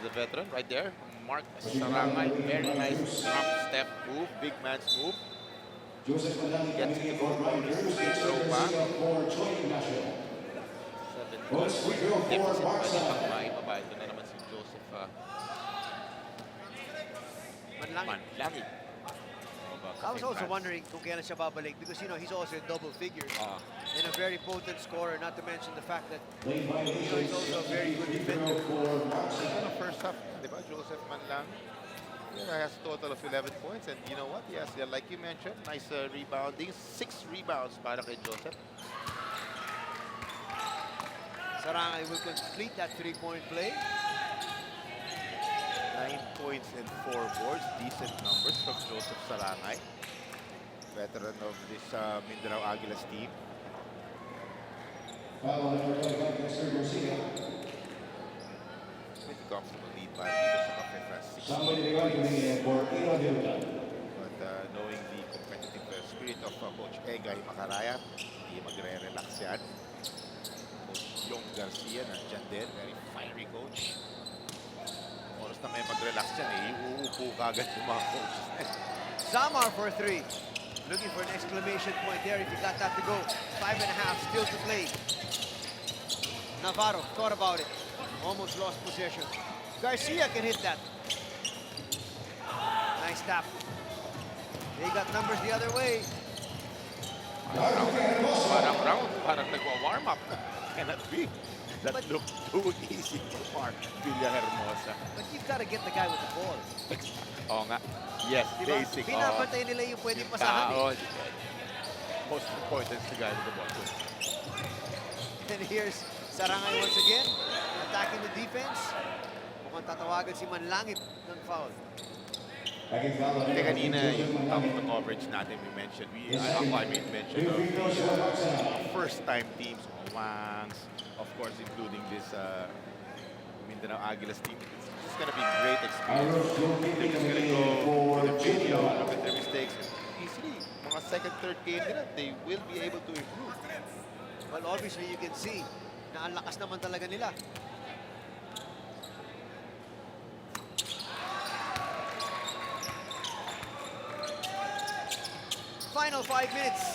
Speaker 3: The veteran right there, Mark Sarangay. Very nice drop step move, big man's move. Gets it to go bonus. Throw back. 7 points. Deficit pwede pang maibaba. Ito na naman si Joseph Manlangi.
Speaker 2: I was also wondering kung kailan siya babalik because, you know, he's also in double figures. And a very potent scorer, not to mention the fact that, you know, he's also a very good defender.
Speaker 3: In the first half, di ba, Joseph Manlangi has a total of 11 points. And you know what? Yes, yeah, like you mentioned, nice rebounding. 6 rebounds para kay Joseph.
Speaker 2: Sarangay will complete that three-point play.
Speaker 3: 9 points and 4 boards. Decent numbers from Joseph Sarangay. Veteran of this Mindanao Aguilas team. Pretty comfortable lead by dito sa Aspirants. 16 points. But knowing the competitive spirit of Coach Egay Macaraya, hindi magre-relax yan. Coach Yong Garcia, nandyan din. Very fiery coach. Oras na may mag-relax yan, iuupo kagad yung mga coaches.
Speaker 2: Samar for 3. Looking for an exclamation point there if you got that to go. 5.5 still to play. Navarro thought about it. Almost lost possession. Garcia can hit that. Nice tap. They got numbers the other way.
Speaker 3: Parang nagwa-warm up. Cannot be. That looked too easy for Mark Villahermosa.
Speaker 2: But you've got to get the guy with the ball.
Speaker 3: Oo nga. Yes,
Speaker 2: Diba?
Speaker 3: basic.
Speaker 2: Pinapantay nila yung pwedeng pasahan eh.
Speaker 3: Most important is the guy with the ball.
Speaker 2: And And here's Sarangay once again, attacking the defense. Mukhang tatawagan si Manlangit ng foul.
Speaker 3: Kasi kanina yung top of the coverage natin we mentioned, I mentioned of the first-time teams, Wangs, of course including this Mindanao Aguilas team. It's just gonna be great experience. They're just gonna go with the video, look at their mistakes, and easily, mga second, third game nila, they will be able to improve.
Speaker 2: Well, obviously you can see na ang lakas naman talaga nila. Final 5 minutes.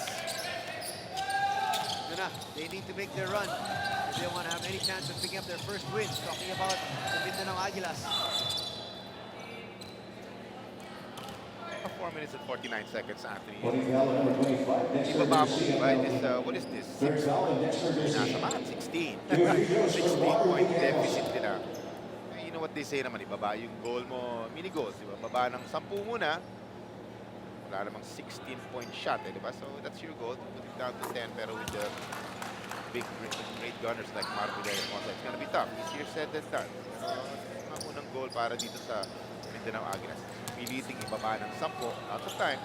Speaker 2: Yun na, they need to make their run if they want to have any chance of picking up their first win. Talking about the Mindanao Aguilas.
Speaker 3: 4 minutes and 49 seconds, Anthony.
Speaker 1: Number 25, Dexter
Speaker 3: Ibaba mo,
Speaker 1: Garcia.
Speaker 3: right? What is this?
Speaker 1: Third foul, Dexter
Speaker 3: Nasa
Speaker 1: Garcia.
Speaker 3: mga 16.
Speaker 1: Two free throws for
Speaker 3: 16-point
Speaker 1: Marvin
Speaker 3: deficit
Speaker 1: Aguilas.
Speaker 3: nila. You know what they say naman, ibaba yung goal mo, mini goals, di ba? Baba ng 10 muna. Wala namang 16-point shot, di ba? So that's your goal, put it down to 10, pero with the big, great gunners like Marvin Aguilas, it's gonna be tough. Easier said than done. Pero ang unang goal para dito sa Mindanao Aguilas. Piliting ibaba ng 10, out of time.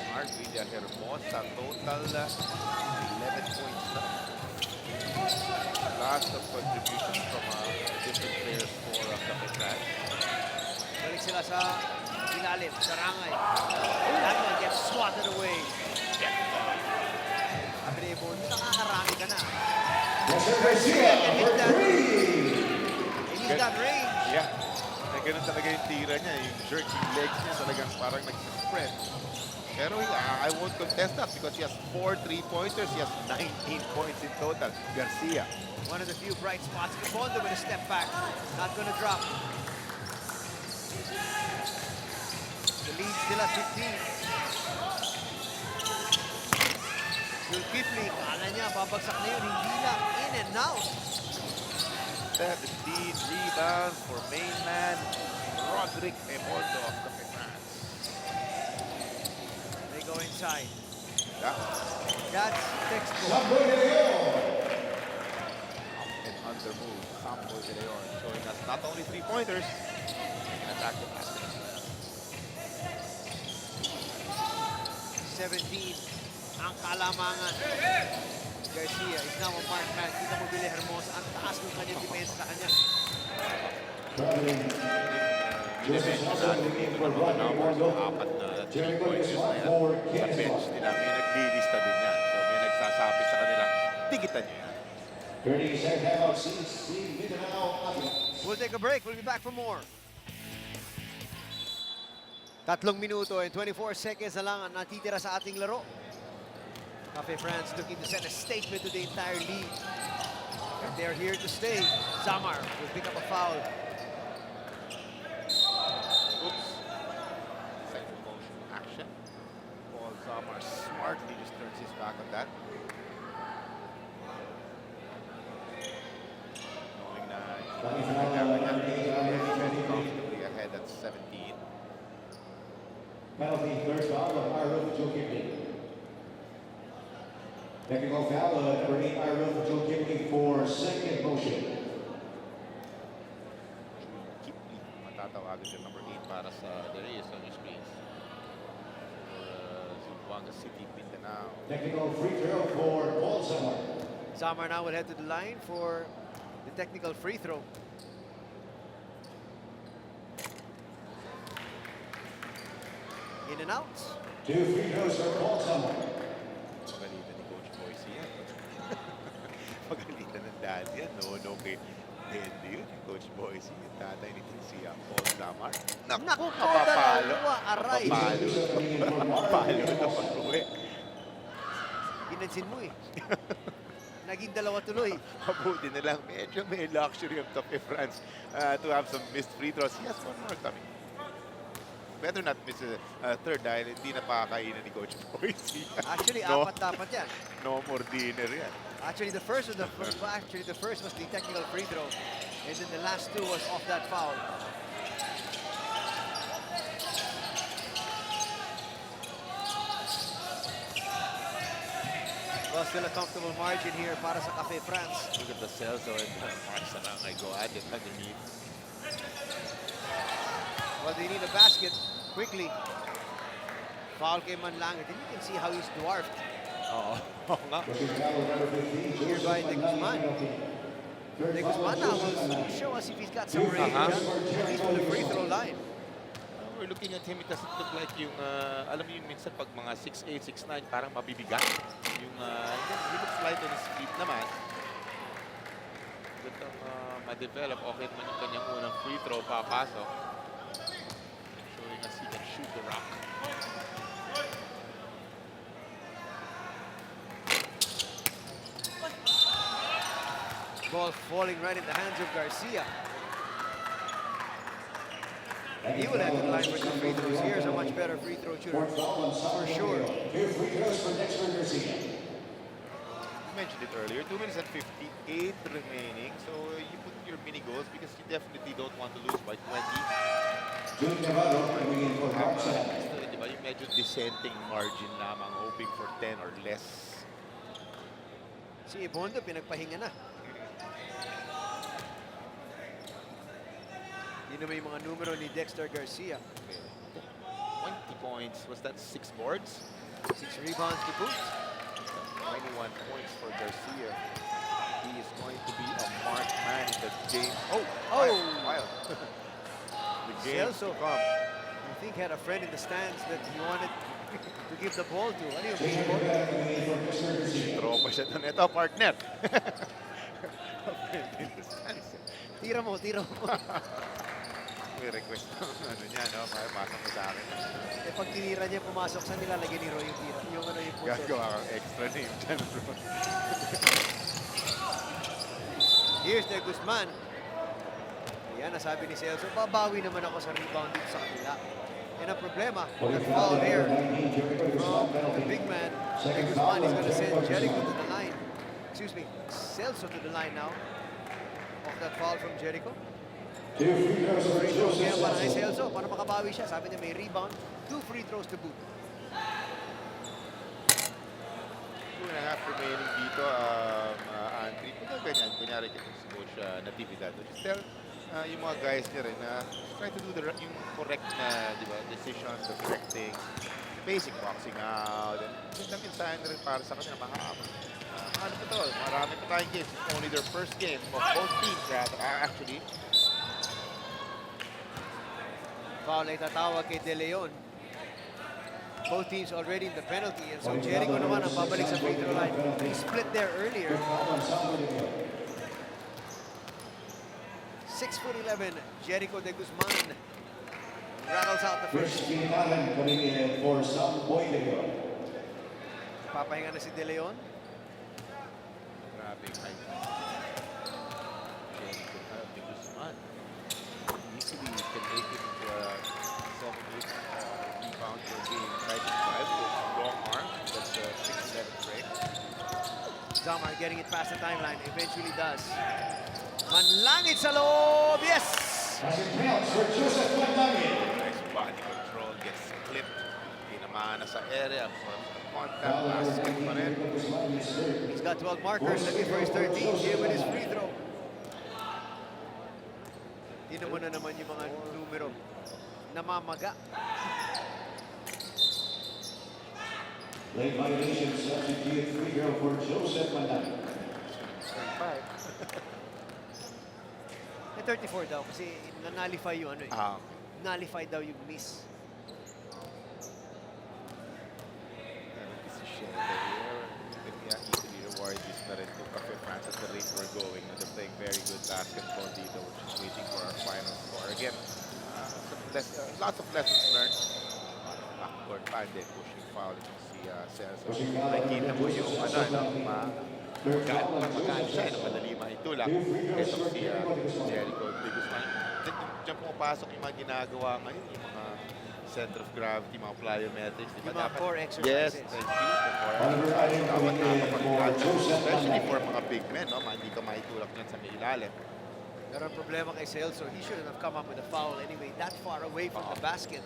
Speaker 3: Mark Villahermosa, total 11 points na. Lots of contributions from different players for Aspirants.
Speaker 2: Balik sila sa ilalim, Sarangay. That one gets swatted away. Sabi ni Ibon, nakakarami ka na.
Speaker 1: Dexter Garcia, number 3.
Speaker 2: And he's got range.
Speaker 3: Yeah. Na ganun talaga yung tira niya, yung jerky legs niya talagang parang nagsispread. Pero I won't contest that because he has 4 3-pointers. He has 19 points in total. Garcia.
Speaker 2: One of the few bright spots. Bondo with a step back. Not gonna drop. The lead still at 15. Zulkifli, kala niya, babagsak na yun. Hindi lang. In and out.
Speaker 3: 17 rebounds for main man Roderick Emondo of the France.
Speaker 2: They go inside.
Speaker 3: Yeah.
Speaker 2: That's textbook.
Speaker 1: Sambo de Leon.
Speaker 3: And under move, Sambo de Leon showing us not only 3-pointers, he can attack the basket.
Speaker 2: 17 ang kalamangan. Garcia is now a mark man. Kita mo Villahermosa. Ang taas ng kanyang depensa sa kanya.
Speaker 1: Traveling. Joseph Nelson looking for Rodney Mondo.
Speaker 3: Apat na
Speaker 1: Jericho
Speaker 3: 3-pointers
Speaker 1: is
Speaker 3: na
Speaker 1: one
Speaker 3: yan.
Speaker 1: for
Speaker 3: Sa
Speaker 1: Kenneth
Speaker 3: bench
Speaker 1: Scott.
Speaker 3: nila, may naglilista din yan. So may nagsasabi sa kanila, tigitan nyo yan.
Speaker 1: 30-second timeout, CC Mindanao Aguilas.
Speaker 2: We'll take a break. We'll be back for more. 3 minuto and 24 seconds na lang ang natitira sa ating laro. Cafe France looking to send a statement to the entire league. And they're here to stay. Zamar will pick up a foul.
Speaker 3: Oops. Second motion action. Paul Zamar smartly just turns his back on that. Knowing na very comfortably ahead at 17.
Speaker 1: Penalty, third foul of Ira Joe Kipling. Technical foul, number 8, Ira Joe Kipling for second motion.
Speaker 3: Kipling, matatawagan yung number 8 para sa there is on your screens. For Zamboanga City, Mindanao.
Speaker 1: Technical free throw for Paul Zamar.
Speaker 2: Zamar now will head to the line for the technical free throw. In and out.
Speaker 1: 2 free throws for Paul Zamar.
Speaker 3: Pagalitan ni Coach Boyce yan. Pagalitan ng dad yan. No kay Henry yun. Coach Boyce, yung tatay ni Paul Zamar.
Speaker 2: Naku,
Speaker 3: mapapalo.
Speaker 2: dalawa, aray.
Speaker 3: Mapapalo na pag-uwi.
Speaker 2: Pinansin mo eh. Naging dalawa tuloy.
Speaker 3: Mabuti na lang. Medyo may luxury of Cafe France to have some missed free throws. He has one more coming. Better not miss a third dahil hindi na pakakainan ni Coach Boyce.
Speaker 2: Actually,
Speaker 3: No.
Speaker 2: apat dapat yan.
Speaker 3: No more dinner yan.
Speaker 2: Actually, the first was the first was the technical free throw, and then the last two was off that foul. Well, still a comfortable margin here para sa Cafe France.
Speaker 3: Look at the Celso and Marsa na I go at it underneath.
Speaker 2: Well, they need a basket quickly. Foul kay Manlangit. And you can see how he's dwarfed
Speaker 3: Oo. Oo nga.
Speaker 2: here by De Guzman. De Guzman now will show us if he's got some range. At least from the free throw line.
Speaker 3: We're looking at him, it doesn't look like yung, alam mo yung minsan pag mga 6'8", 6'9", parang mabibigat. Yung, he looks light on his feet naman. Gandang ma-develop. Okay naman yung kanyang unang free throw, papasok. Showing us he can shoot the rock.
Speaker 2: Ball falling right in the hands of Garcia. He will have to line for two free throws. Here's a much better free throw shooter, for sure.
Speaker 3: You mentioned it earlier, 2 minutes and 58 remaining. So you put your mini goals because you definitely don't want to lose by 20. Diba, yung medyo dissenting margin lamang, hoping for 10 or less.
Speaker 2: Si Ibondo, pinagpahinga na. Yun naman yung mga numero ni Dexter Garcia.
Speaker 3: 20 points. Was that 6 boards?
Speaker 2: 6 rebounds to boot.
Speaker 3: 21 points for Garcia. He is going to be a marked man in the game. Oh! Wild. The game
Speaker 2: Celso,
Speaker 3: to come.
Speaker 2: I think had a friend in the stands that he wanted to give the ball to. Ano yung baseball?
Speaker 3: Throw pa siya doon. Ito, partner.
Speaker 2: Tira mo, tira mo.
Speaker 3: May request ng ano niya, no? Pasa mo sa akin.
Speaker 2: Eh pag tinira niya, pumasok sa nilalagay ni Roy yung tira. Yung ano yung puso.
Speaker 3: Gagawa kang extra name dyan, bro.
Speaker 2: Here's De Guzman. Ayan, nasabi ni Celso, babawi naman ako sa rebound dito sa kanila. And ang problema, that foul here from the big man, De Guzman is going to send Jericho to the line. Excuse me, Celso to the line now. Off that foul from Jericho. Free throws kaya para kay Celso, para makabawi siya. Sabi niya may rebound, 2 free throws to boot.
Speaker 3: 2.5 remaining dito, Andre. Kung ganyan, kunyari kita si Coach Natividad. Just tell yung mga guys niya rin na try to do yung correct na, di ba, decision, the correct thing. Basic boxing out. And minsan rin para sa kanila, mga ano pa to, marami pa tayong games. It's only their first game of both teams actually.
Speaker 2: Foul ay tatawag kay De Leon. Both teams already in the penalty. And so Jericho naman ang babalik sa free throw line. He split there earlier. 6'11", Jericho De Guzman rattles out the first. Papahinga na si De Leon.
Speaker 3: Grabe yung height. Jericho De Guzman. Easily can make it into a 7-8 rebound per game. Try to drive with long arm. That's a 6-11 break.
Speaker 2: Zamar getting it past the timeline. Eventually does. Manlangit sa loob. Yes!
Speaker 3: Nice body control. Gets clipped. Tinamaan na sa area. Contact basket pa rin.
Speaker 2: He's got 12 markers. Looking for his 13th here with his free throw. Tinan mo na naman yung mga numero. Namamaga.
Speaker 1: Late violation substitute free throw for Joseph Manlangit.
Speaker 2: 34 daw kasi na-nullify yung ano eh. Nullify daw yung miss.
Speaker 3: Kasi siya easily reward this na rin kung Cafe France at the rate we're going. They're playing very good basketball dito. We're just waiting for our final score. Again, lots of lessons learned. Backcourt pa, and then pushing foul. You can see Celso. Nakikita mo yung magkaan siya, madali maitulak. Ito si Jericho De Guzman. Diyan pumapasok yung mga ginagawa ngayon, yung mga center of gravity, mga plyometrics.
Speaker 2: Yung mga core
Speaker 3: Yes,
Speaker 2: exercises.
Speaker 3: thank you. The core exercises. Especially for mga big men, no? Hindi ka maitulak dyan sa may ilalim.
Speaker 2: Pero ang problema kay Celso, he shouldn't have come up with a foul anyway, that far away from the basket.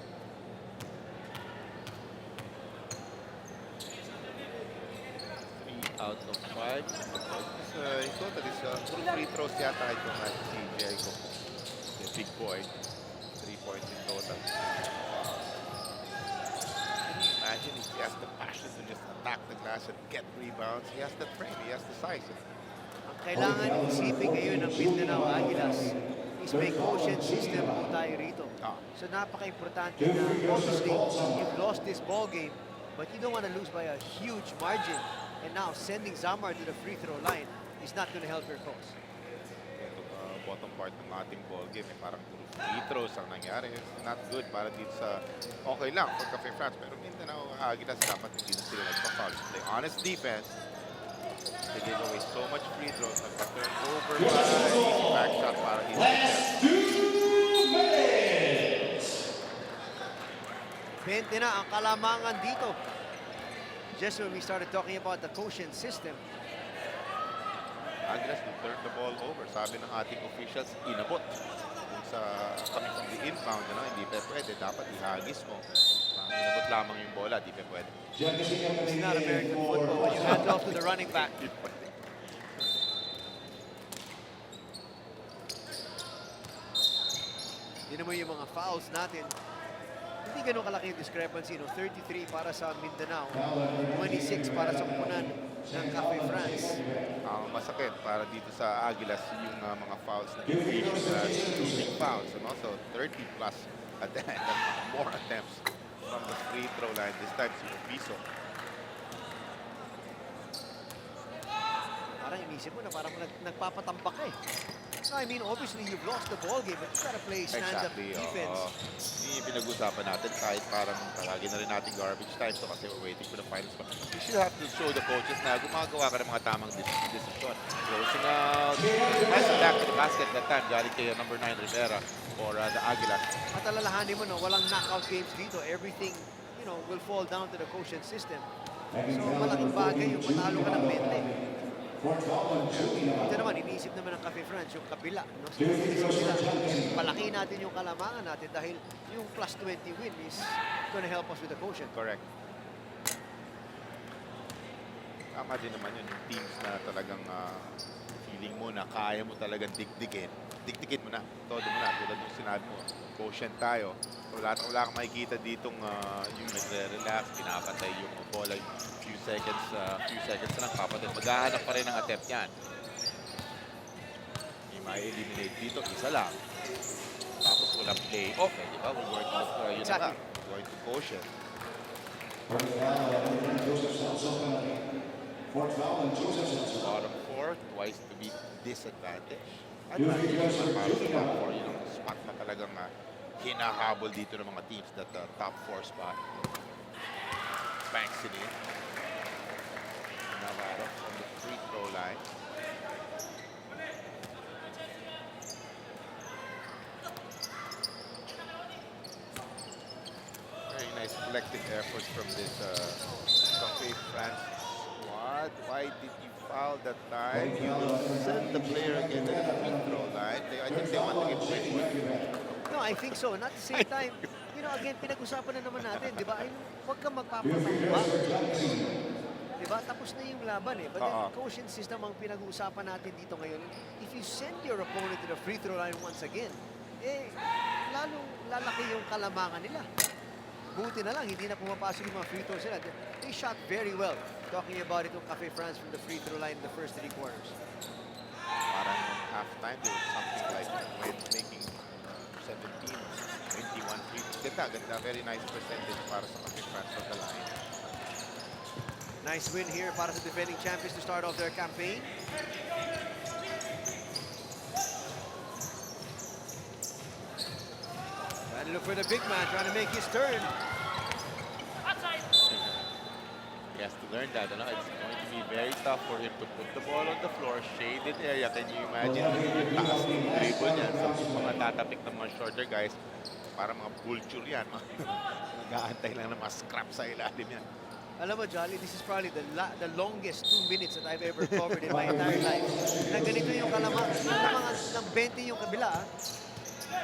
Speaker 3: out of 5. In total is puro free throws yata ito si Jericho. The big boy. 3 points in total. Can you imagine if he has the passion to just attack the glass and get rebounds? He has the frame, he has the size.
Speaker 2: Ang kailangan isipin ngayon ng Mindanao Aguilas is may quotient system po tayo rito. So napaka-importante na obviously you've lost this ball game, but you don't want to lose by a huge margin. And now sending Zamar to the free throw line is not going to help your cause.
Speaker 3: Bottom part ng ating ball game, parang puro free throws ang nangyari. It's not good para dito sa okay lang for Cafe France. Pero Mindanao Aguilas dapat hindi na sila nagpa-foul. Play honest defense. They gave away so much free throws. Nagpa-turn over para easy back shot para dito.
Speaker 1: Last 2 minutes.
Speaker 2: 20 na ang kalamangan dito. Just when we started talking about the quotient system,
Speaker 3: Aguilas will turn the ball over. Sabi ng ating officials, inabot. Kung sa coming from the inbound, hindi pa pwede. Dapat ihagis mo. Inabot lamang yung bola, di pa pwede.
Speaker 2: it's not American football when you hand off to the running back. Yun naman yung mga fouls natin. Hindi ganun kalaki yung discrepancy, no? 33 para sa Mindanao, 26 para sa kupunan ng Cafe France.
Speaker 3: Ang masakit para dito sa Aguilas yung mga fouls na shooting fouls. And also 30 plus more attempts from the free throw line. This time si Piso.
Speaker 2: Parang inisip mo na parang nagpapatambak ka eh. No, I mean, obviously, you've lost the ball game, but you gotta play stand-up defense.
Speaker 3: Yung pinag-usapan natin kahit parang talagin na rin natin garbage time so kasi we're waiting for the finals. But you should have to show the coaches na gumagawa ka ng mga tamang decision. Closing out. Passing back to the basket that time. Galing kay number 9 Rivera for the Aguilas.
Speaker 2: At alalahanin mo, no, walang knockout games dito. Everything, you know, will fall down to the quotient system. So, malaking bagay yung matalo ka ng 20. Ito naman, iniisip naman ng Cafe France, yung kabila. No? So, iniisip nila, palaki natin yung kalamangan natin dahil yung plus 20 win is gonna help us with the quotient.
Speaker 3: Correct. Tama din naman yun, yung teams na talagang feeling mo na kaya mo talagang dikdikin. Dikdikin mo na, todo mo na. Tulad yung sinabi mo, quotient tayo. Wala kang makikita ditong yung nagre-relax, pinapatay yung bola, few seconds na lang papatay. Maghahanap pa rin ng attempt yan. Yung ma-eliminate dito, isa lang. Tapos walang play off, di ba? We're going to, yun na nga, going to quotient. Bottom 4, twice to be disadvantage. Advantage naman para sa top 4, yun ang spot na talagang hinahabol dito ng mga teams, that top 4 spot. Banks it in. Navarro on the free throw line. Very nice collective effort from this Cafe France squad. Why did you foul that time? You will send the player again to the free throw line. I think they want to give away.
Speaker 2: No, I think so. And at the same time, you know, again, pinag-usapan na naman natin, di ba? Ay, huwag kang magpapatamba. Di ba? Tapos na yung laban eh. But the quotient system ang pinag-uusapan natin dito ngayon. If you send your opponent to the free throw line once again, eh, lalong lalaki yung kalamangan nila. Buti na lang, hindi na pumapasok yung mga free throws nila. They shot very well. Talking about it with Cafe France from the free throw line in the first 3 quarters.
Speaker 3: Parang half-time, there was something like making 17, 21 free throws. Ganda, very nice percentage para sa Cafe France from the line.
Speaker 2: Nice win here para sa defending champions to start off their campaign. Trying to look for the big man, trying to make his turn.
Speaker 3: He has to learn that. It's going to be very tough for him to put the ball on the floor, shaded area. Can you imagine yung taas ng dribble niya? So, mga tatapik ng mga shorter guys, para mga vulture yan. Nag-aantay lang ng mga scrap sa ilalim yan.
Speaker 2: Alam mo, Jolly, this is probably the longest 2 minutes that I've ever covered in my entire life. Na ganito yung kalamangan ng 20 yung kabila.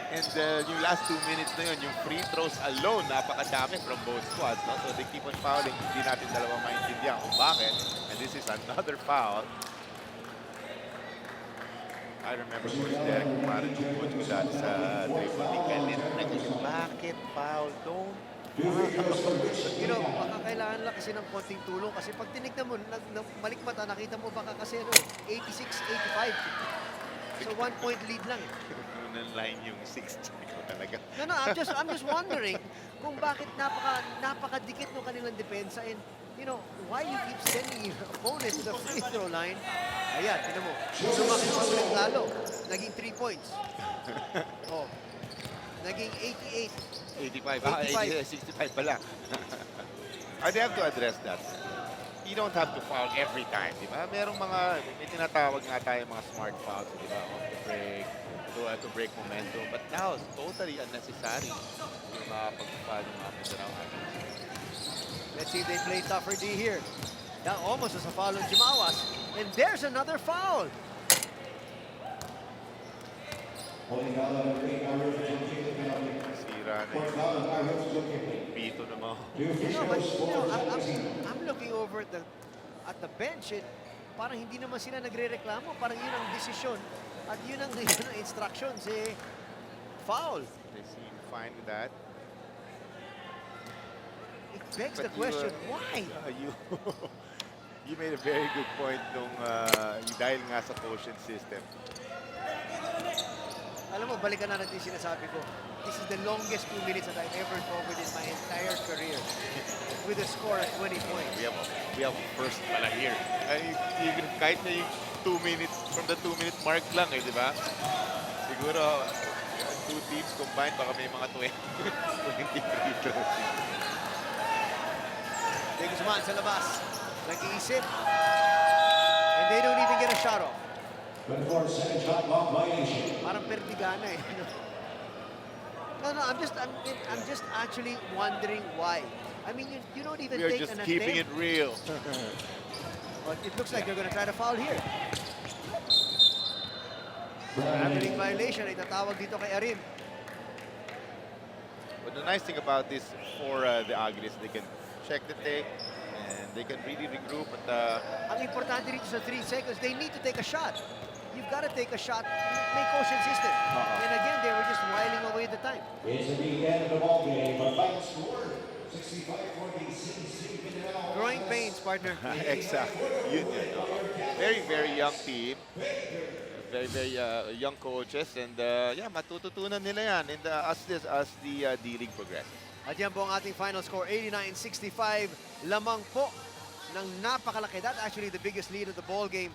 Speaker 3: And yung last 2 minutes na yun, yung free throws alone, napakadami from both squads. No? So they keep on fouling. Hindi natin dalawa maintindihan kung bakit. And this is another foul. I remember Coach Derek parang good ko dati sa dribble ni Kenneth. Bakit foul? Don't.
Speaker 2: You know, baka kailangan lang kasi ng konting tulong kasi pag tinignan mo, malikmata, nakita mo baka kasi 86-85. So 1 point lead lang.
Speaker 3: Unang line yung 6 ko talaga.
Speaker 2: No, I'm just wondering kung bakit napakadikit ng kanilang depensa and you know, why you keep sending your opponent to the free throw line. Ayan, tinan mo. Lumaki pa ulit lalo. Naging 3 points. Oh. Naging 88.
Speaker 3: 85. 65 pala. They have to address that. You don't have to foul every time, di ba? May tinatawag nga tayo mga smart fouls, di ba? Off the break, to break momentum. But now, it's totally unnecessary yung mga pag-foul ng mga Mindanao Aguilas.
Speaker 2: Let's see if they play tougher D here. That almost was a foul on Jimawas. And there's another foul.
Speaker 3: Sira na yung pito na mga.
Speaker 2: No, but you know, I'm looking over at the bench and parang hindi naman sila nagre-reklamo. Parang yun ang desisyon at yun ang instructions foul.
Speaker 3: They seem fine with that.
Speaker 2: It begs
Speaker 3: But
Speaker 2: the question, why?
Speaker 3: You made a very good point nung dahil nga sa quotient system.
Speaker 2: Alam mo, balikan na natin sinasabi ko. This is the longest 2 minutes that I've ever covered in my entire career with a score at 20 points.
Speaker 3: We have a first pala here. Even kahit na yung 2 minutes, from the 2-minute mark lang di ba? Siguro, 2 teams combined, baka may mga 20 free throws.
Speaker 2: De Guzman sa labas. Nag-iisip. And they don't even get a shot off. Parang perdigana No, I'm just actually wondering why. I mean, you don't even
Speaker 3: We are
Speaker 2: take
Speaker 3: just
Speaker 2: an
Speaker 3: keeping
Speaker 2: attempt.
Speaker 3: it real.
Speaker 2: But it looks like they're going to try to foul here. Traveling violation ay tatawag dito kay Arim.
Speaker 3: But the nice thing about this for the Aguilas, they can check the tape and they can really regroup. But
Speaker 2: Ang importante dito sa 3 seconds, they need to take a shot. You've got to take a shot, make quotient system. And again, they were just whiling away the time.
Speaker 1: It's the end of the ball game. A final score, 65-46.
Speaker 2: Growing pains, partner.
Speaker 3: exactly. Yun. Very, very young team. Very, very young coaches. And matututunan nila yan as the D-League progresses.
Speaker 2: At yan po ang ating final score, 89-65. Lamang po ng napakalaki. That's actually the biggest lead of the ball game.